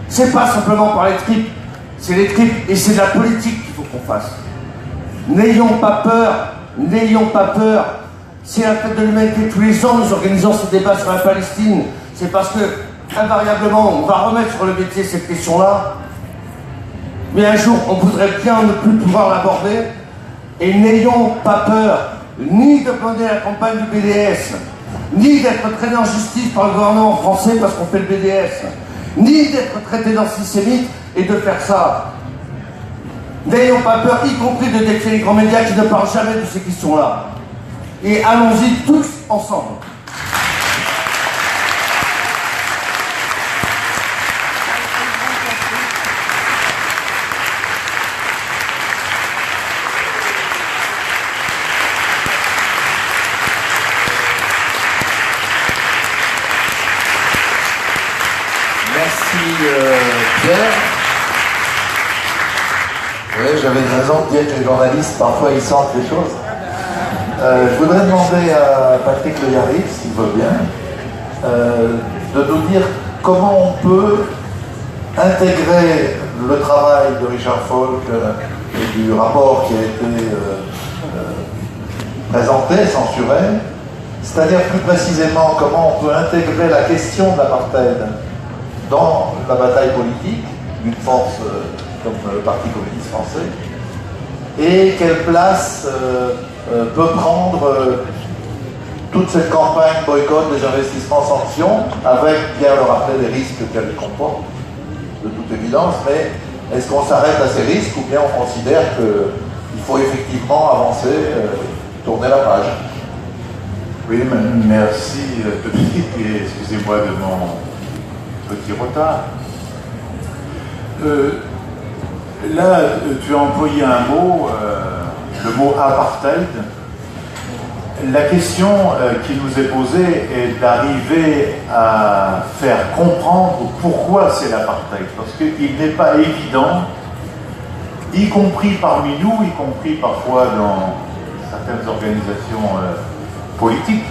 C'est pas simplement par les tripes, c'est les tripes et c'est de la politique qu'il faut qu'on fasse. N'ayons pas peur. N'ayons pas peur. Si à la fête de l'humanité, tous les ans, nous organisons ce débat sur la Palestine, c'est parce que, invariablement, on va remettre sur le métier cette question-là. Mais un jour, on voudrait bien ne plus pouvoir l'aborder. Et n'ayons pas peur, ni de mener la campagne du BDS, ni d'être traîné en justice par le gouvernement français parce qu'on fait le BDS, ni d'être traité d'antisémite et de faire ça. N'ayons pas peur, y compris de défier les grands médias qui ne parlent jamais de ces questions-là. Et allons-y tous ensemble. Merci Pierre. Oui, j'avais raison de dire que les journalistes, parfois, ils sentent les choses. Je voudrais demander à Patrick Le Yarrick, s'il veut bien, de nous dire comment on peut intégrer le travail de Richard Falk et du rapport qui a été présenté, censuré, c'est-à-dire plus précisément comment on peut intégrer la question de l'apartheid dans la bataille politique d'une force comme le Parti communiste français, et quelle place peut prendre toute cette campagne boycott des investissements sanctions, avec, Pierre le rappelait, les risques qu'elle comporte, de toute évidence, mais est-ce qu'on s'arrête à ces risques ou bien on considère qu'il faut effectivement avancer, tourner la page? Oui, merci Dominique, et excusez-moi de mon petit retard. Là, tu as employé un mot, le mot apartheid. La question qui nous est posée est d'arriver à faire comprendre pourquoi c'est l'apartheid. Parce qu'il n'est pas évident, y compris parmi nous, y compris parfois dans certaines organisations politiques,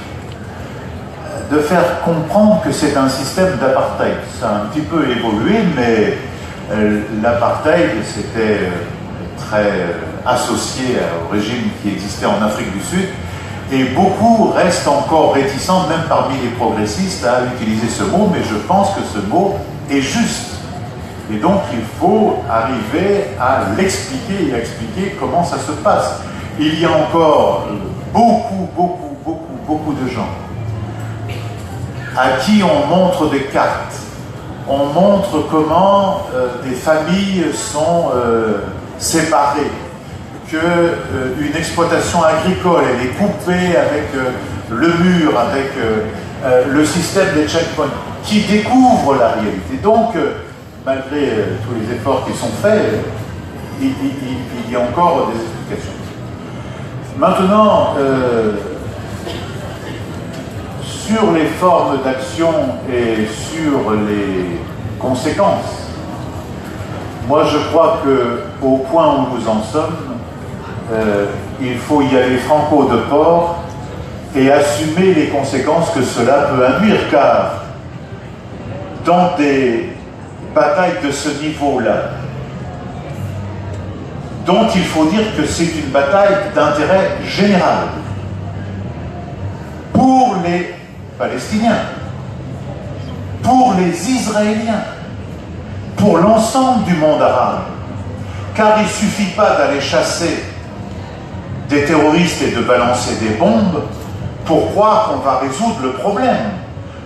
de faire comprendre que c'est un système d'apartheid. Ça a un petit peu évolué, mais l'apartheid, c'était très associé au régime qui existait en Afrique du Sud, et beaucoup restent encore réticents, même parmi les progressistes, à utiliser ce mot, mais je pense que ce mot est juste. Et donc il faut arriver à l'expliquer et à expliquer comment ça se passe. Il y a encore beaucoup de gens à qui on montre des cartes. On montre comment des familles sont séparées, qu'une exploitation agricole, elle est coupée avec le mur, avec le système des checkpoints, qui découvre la réalité. Donc, malgré tous les efforts qui sont faits, il y a encore des explications. Maintenant, sur les formes d'action et sur les conséquences, moi je crois qu'au point où nous en sommes, il faut y aller franco de port et assumer les conséquences que cela peut induire, car dans des batailles de ce niveau-là, dont il faut dire que c'est une bataille d'intérêt général pour les Palestiniens, pour les Israéliens, pour l'ensemble du monde arabe, car il ne suffit pas d'aller chasser des terroristes et de balancer des bombes pour croire qu'on va résoudre le problème.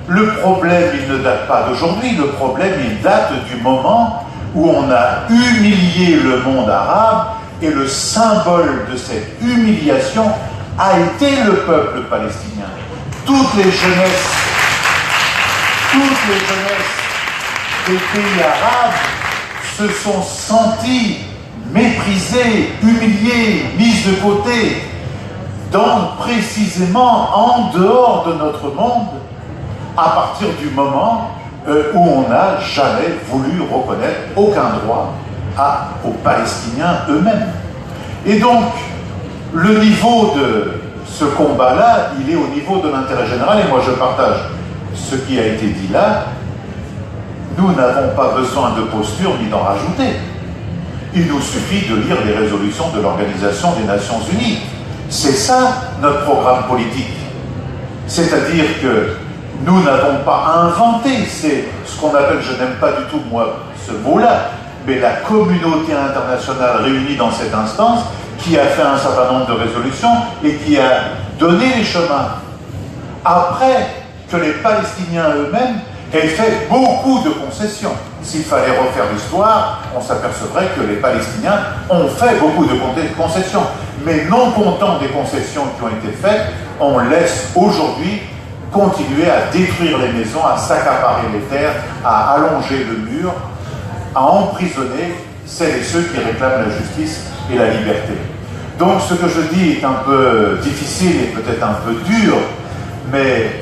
Le problème, il ne date pas d'aujourd'hui, le problème, il date du moment où on a humilié le monde arabe, et le symbole de cette humiliation a été le peuple palestinien. Toutes les jeunesses des pays arabes se sont senties méprisées, humiliées, mises de côté, précisément en dehors de notre monde, à partir du moment où on n'a jamais voulu reconnaître aucun droit aux Palestiniens eux-mêmes. Et donc, le niveau de ce combat-là, il est au niveau de l'intérêt général, et moi je partage ce qui a été dit là. Nous n'avons pas besoin de posture ni d'en rajouter. Il nous suffit de lire les résolutions de l'Organisation des Nations Unies. C'est ça notre programme politique. C'est-à-dire que nous n'avons pas inventé, c'est ce qu'on appelle, je n'aime pas du tout moi ce mot-là, mais la communauté internationale réunie dans cette instance qui a fait un certain nombre de résolutions et qui a donné les chemins. Après que les Palestiniens eux-mêmes aient fait beaucoup de concessions. S'il fallait refaire l'histoire, on s'apercevrait que les Palestiniens ont fait beaucoup de concessions. Mais non content des concessions qui ont été faites, on laisse aujourd'hui continuer à détruire les maisons, à s'accaparer les terres, à allonger le mur, à emprisonner celles et ceux qui réclament la justice et la liberté. Donc ce que je dis est un peu difficile et peut-être un peu dur, mais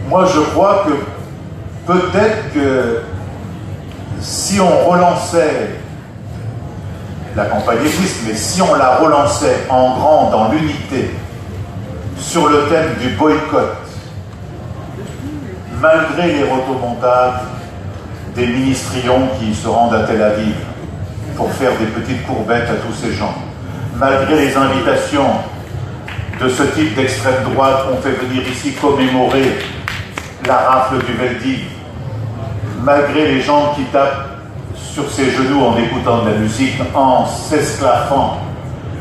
moi je crois que peut-être que si on relançait, la campagne existe, mais si on la relançait en grand dans l'unité sur le thème du boycott, malgré les rotomontages des ministrions qui se rendent à Tel Aviv pour faire des petites courbettes à tous ces gens, malgré les invitations de ce type d'extrême droite qu'on fait venir ici commémorer la rafle du Veldiv, malgré les gens qui tapent sur ses genoux en écoutant de la musique, en s'esclaffant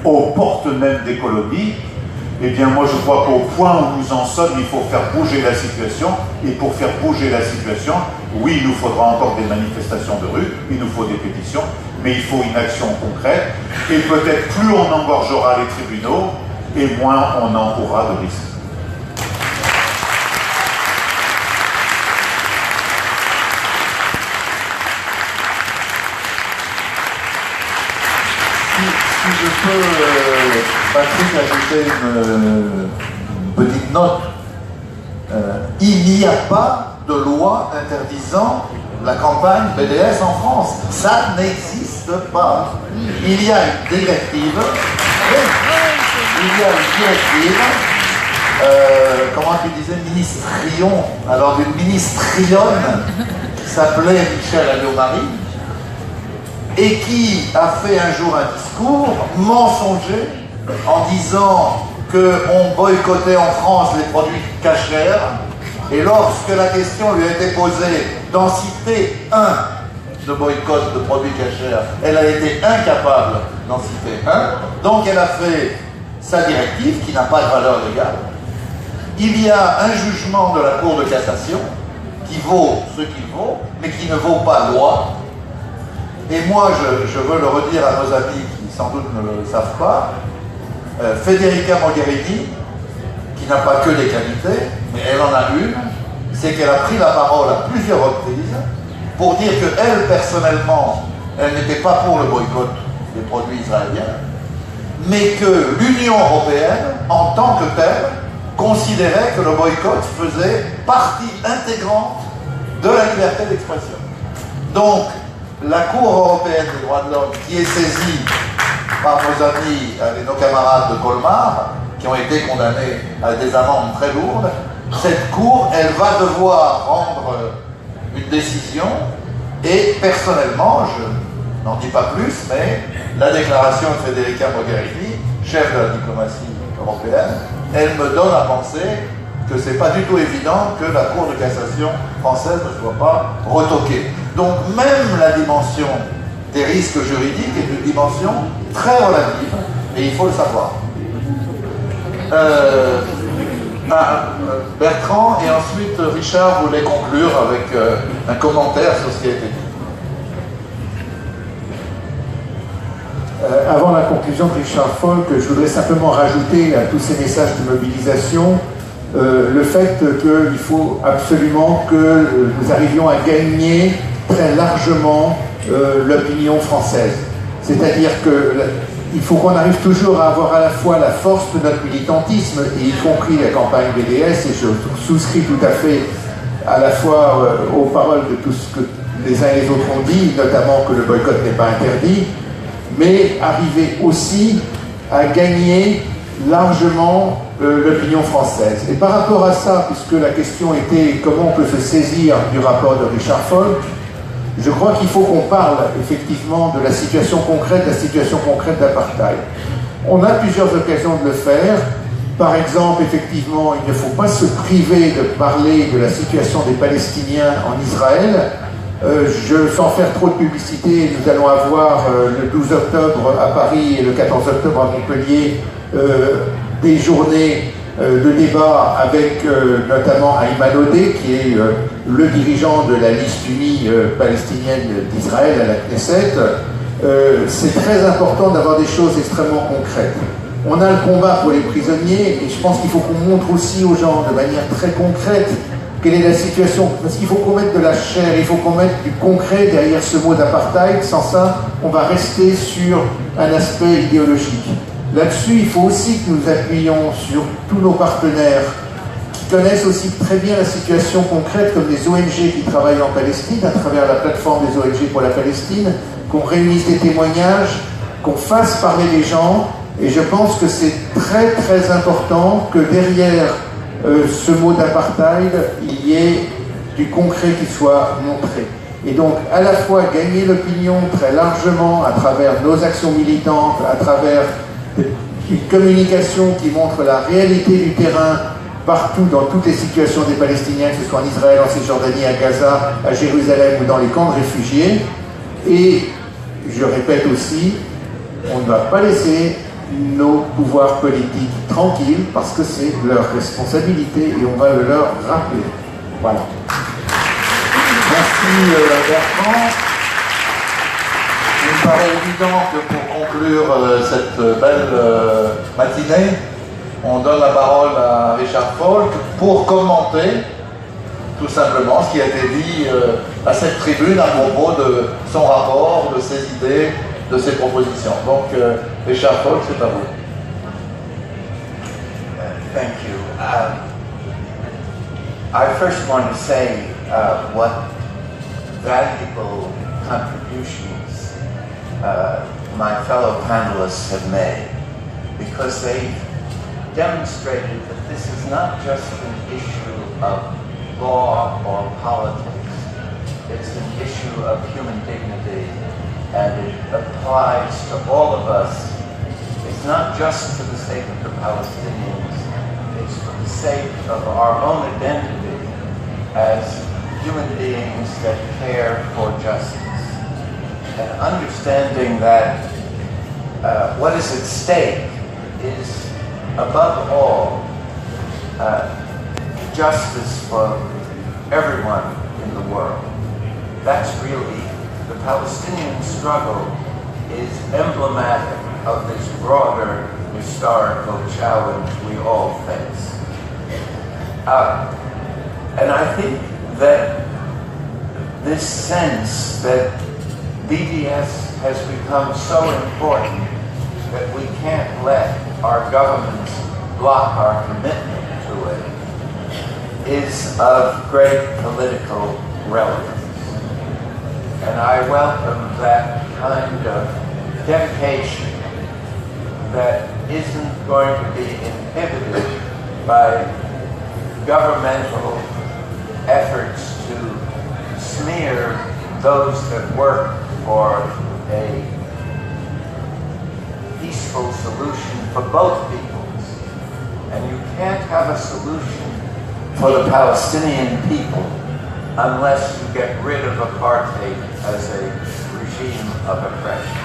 aux portes même des colonies, eh bien moi je crois qu'au point où nous en sommes, il faut faire bouger la situation, et pour faire bouger la situation, oui, il nous faudra encore des manifestations de rue, il nous faut des pétitions, mais il faut une action concrète, et peut-être plus on engorgera les tribunaux, et moins on encourra de risques. Si je peux, Patrick, ajouter une petite note. Il n'y a pas de loi interdisant la campagne BDS en France. Ça n'existe pas. Il y a une directive. Il y a une directive. Comment tu disais, ministrion. Alors d'une ministrionne qui s'appelait Michel Alliot-Marie, et qui a fait un jour un discours mensonger en disant qu'on boycottait en France les produits cachers, et lorsque la question lui a été posée d'en citer un de boycott de produits cachers, elle a été incapable d'en citer un, donc elle a fait sa directive qui n'a pas de valeur légale. Il y a un jugement de la Cour de cassation qui vaut ce qu'il vaut, mais qui ne vaut pas loi. Et moi, je veux le redire à nos amis qui sans doute ne le savent pas, Federica Mogherini, qui n'a pas que des qualités, mais elle en a une, c'est qu'elle a pris la parole à plusieurs reprises pour dire qu'elle, personnellement, elle n'était pas pour le boycott des produits israéliens, mais que l'Union européenne, en tant que telle, considérait que le boycott faisait partie intégrante de la liberté d'expression. Donc, la Cour européenne des droits de l'homme, qui est saisie par nos amis et nos camarades de Colmar, qui ont été condamnés à des amendes très lourdes, cette Cour, elle va devoir rendre une décision, et personnellement, je n'en dis pas plus, mais la déclaration de Federica Mogherini, chef de la diplomatie européenne, elle me donne à penser que c'est pas du tout évident que la Cour de cassation française ne soit pas retoquée. Donc même la dimension des risques juridiques est une dimension très relative, et il faut le savoir. Bertrand et ensuite Richard voulait conclure avec un commentaire sur ce qui a été dit. Avant la conclusion de Richard Falk, je voudrais simplement rajouter à tous ces messages de mobilisation le fait qu'il faut absolument que nous arrivions à gagner très largement l'opinion française. C'est-à-dire qu'il faut qu'on arrive toujours à avoir à la fois la force de notre militantisme, et y compris la campagne BDS, et je souscris tout à fait à la fois aux paroles de tout ce que les uns et les autres ont dit, notamment que le boycott n'est pas interdit, mais arriver aussi à gagner largement l'opinion française. Et par rapport à ça, puisque la question était comment on peut se saisir du rapport de Richard Falk, je crois qu'il faut qu'on parle effectivement de la situation concrète d'apartheid. On a plusieurs occasions de le faire. Par exemple, effectivement, il ne faut pas se priver de parler de la situation des Palestiniens en Israël. Sans faire trop de publicité, nous allons avoir le 12 octobre à Paris et le 14 octobre à Montpellier des journées de débat avec notamment Ayman Odeh, qui est le dirigeant de la liste unie palestinienne d'Israël à la Knesset. C'est très important d'avoir des choses extrêmement concrètes. On a le combat pour les prisonniers, et je pense qu'il faut qu'on montre aussi aux gens de manière très concrète quelle est la situation, parce qu'il faut qu'on mette de la chair, il faut qu'on mette du concret derrière ce mot d'apartheid. Sans ça, on va rester sur un aspect idéologique. Là-dessus, il faut aussi que nous appuyions sur tous nos partenaires qui connaissent aussi très bien la situation concrète, comme les ONG qui travaillent en Palestine, à travers la plateforme des ONG pour la Palestine, qu'on réunisse des témoignages, qu'on fasse parler les gens, et je pense que c'est très très important que derrière ce mot d'apartheid, il y ait du concret qui soit montré. Et donc, à la fois gagner l'opinion très largement à travers nos actions militantes, à travers une communication qui montre la réalité du terrain partout, dans toutes les situations des Palestiniens, que ce soit en Israël, en Cisjordanie, à Gaza, à Jérusalem ou dans les camps de réfugiés, Et je répète aussi, on ne va pas laisser nos pouvoirs politiques tranquilles parce que c'est leur responsabilité et on va le leur rappeler. Voilà. Merci Bertrand. Il me paraît évident que pour conclure cette belle matinée, on donne la parole à Richard Falk pour commenter tout simplement ce qui a été dit à cette tribune à propos de son rapport, de ses idées, de ses propositions. Donc, Richard Falk, c'est à vous. Thank you. I first want to say what valuable contributions my fellow panelists have made, because they've demonstrated that this is not just an issue of law or politics. It's an issue of human dignity, and it applies to all of us. It's not just for the sake of the Palestinians, it's for the sake of our own identity as human beings that care for justice. And understanding that what is at stake is, above all, justice for everyone in the world. That's really, the Palestinian struggle is emblematic of this broader historical challenge we all face. And I think that this sense that BDS has become so important that we can't let our governments block our commitment to it is of great political relevance. And I welcome that kind of dedication that isn't going to be inhibited by governmental efforts to smear those that work for a peaceful solution for both peoples. And you can't have a solution for the Palestinian people unless you get rid of apartheid as a regime of oppression.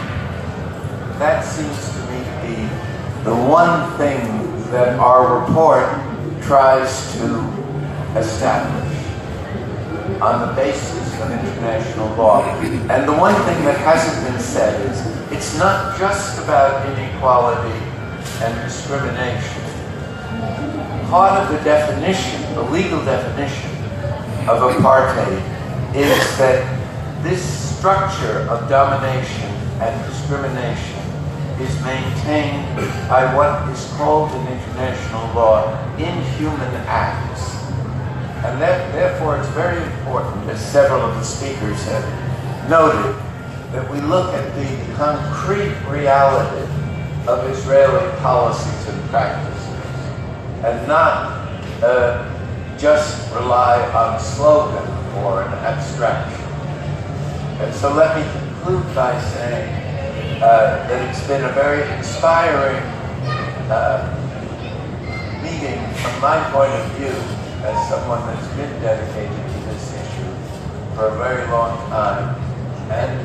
That seems to me to be the one thing that our report tries to establish on the basis of international law. And the one thing that hasn't been said is it's not just about inequality and discrimination. Part of the definition, the legal definition of apartheid, is that this structure of domination and discrimination is maintained by what is called in international law inhuman acts. And therefore it's very important, as several of the speakers have noted, that we look at the concrete reality of Israeli policies and practices and not just rely on slogan or an abstraction. And so let me conclude by saying that it's been a very inspiring meeting from my point of view as someone that's been dedicated to this issue for a very long time. And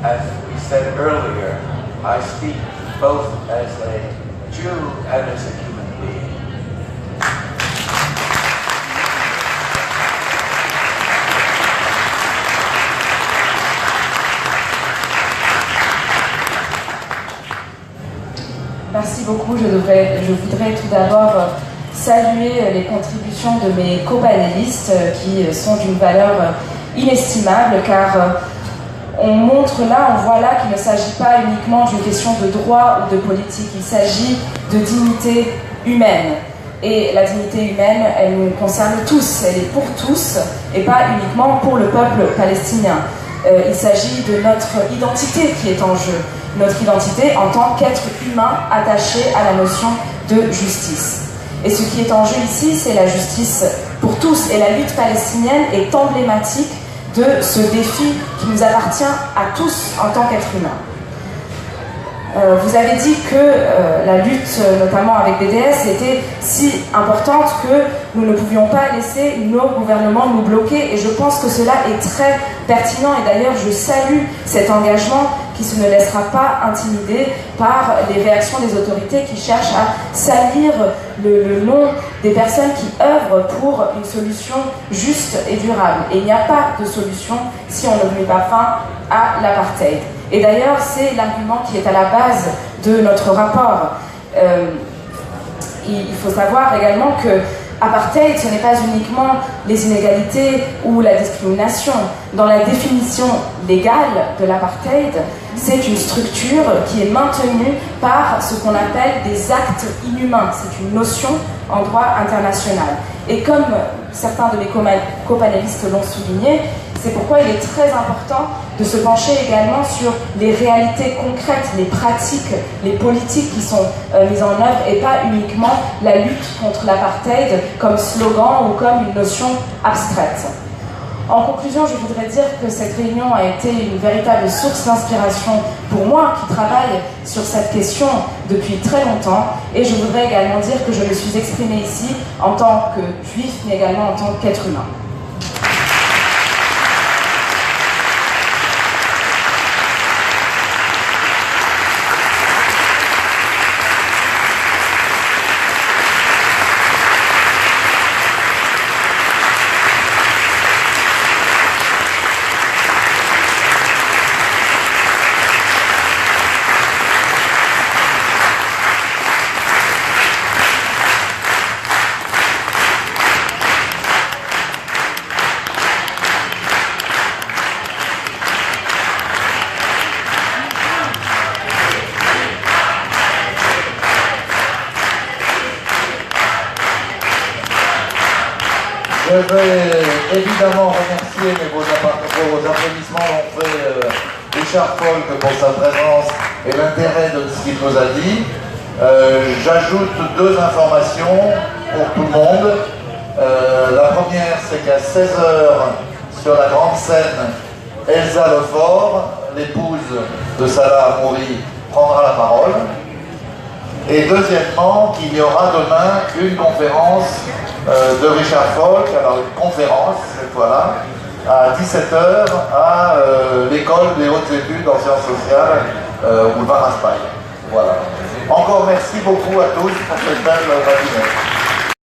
as we said earlier, I speak both as a Jew and as a human being. Merci beaucoup. Je voudrais tout d'abord saluer les contributions de mes co-panélistes qui sont d'une valeur inestimable, car on montre là, on voit là qu'il ne s'agit pas uniquement d'une question de droit ou de politique, il s'agit de dignité humaine. Et la dignité humaine, elle nous concerne tous, elle est pour tous et pas uniquement pour le peuple palestinien. Il s'agit de notre identité qui est en jeu, notre identité en tant qu'être humain attaché à la notion de justice. Et ce qui est en jeu ici, c'est la justice pour tous. Et la lutte palestinienne est emblématique de ce défi qui nous appartient à tous en tant qu'être humain. Vous avez dit que la lutte, notamment avec BDS, était si importante que nous ne pouvions pas laisser nos gouvernements nous bloquer, et je pense que cela est très pertinent, et d'ailleurs je salue cet engagement qui ne laissera pas intimider par les réactions des autorités qui cherchent à salir le nom des personnes qui œuvrent pour une solution juste et durable. Et il n'y a pas de solution si on ne met pas fin à l'apartheid. Et d'ailleurs, c'est l'argument qui est à la base de notre rapport. Il faut savoir également que apartheid, ce n'est pas uniquement les inégalités ou la discrimination. Dans la définition légale de l'apartheid, c'est une structure qui est maintenue par ce qu'on appelle des actes inhumains. C'est une notion en droit international. Et comme certains de mes copanélistes l'ont souligné, c'est pourquoi il est très important de se pencher également sur les réalités concrètes, les pratiques, les politiques qui sont mises en œuvre, et pas uniquement la lutte contre l'apartheid comme slogan ou comme une notion abstraite. En conclusion, je voudrais dire que cette réunion a été une véritable source d'inspiration pour moi qui travaille sur cette question depuis très longtemps, et je voudrais également dire que je me suis exprimée ici en tant que juif, mais également en tant qu'être humain. Je vais évidemment remercier, mais vos applaudissements ont fait Richard Falk pour sa présence et l'intérêt de ce qu'il nous a dit. J'ajoute deux informations pour tout le monde. La première, c'est qu'à 16h, sur la grande scène, Elsa Lefort, l'épouse de Salah Hamouri, prendra la parole. Et deuxièmement, qu'il y aura demain une conférence de Richard Falk, alors une conférence cette fois-là, à 17h à l'école des hautes études en sciences sociales, boulevard Raspail. Voilà. Encore merci beaucoup à tous pour cette belle matinée.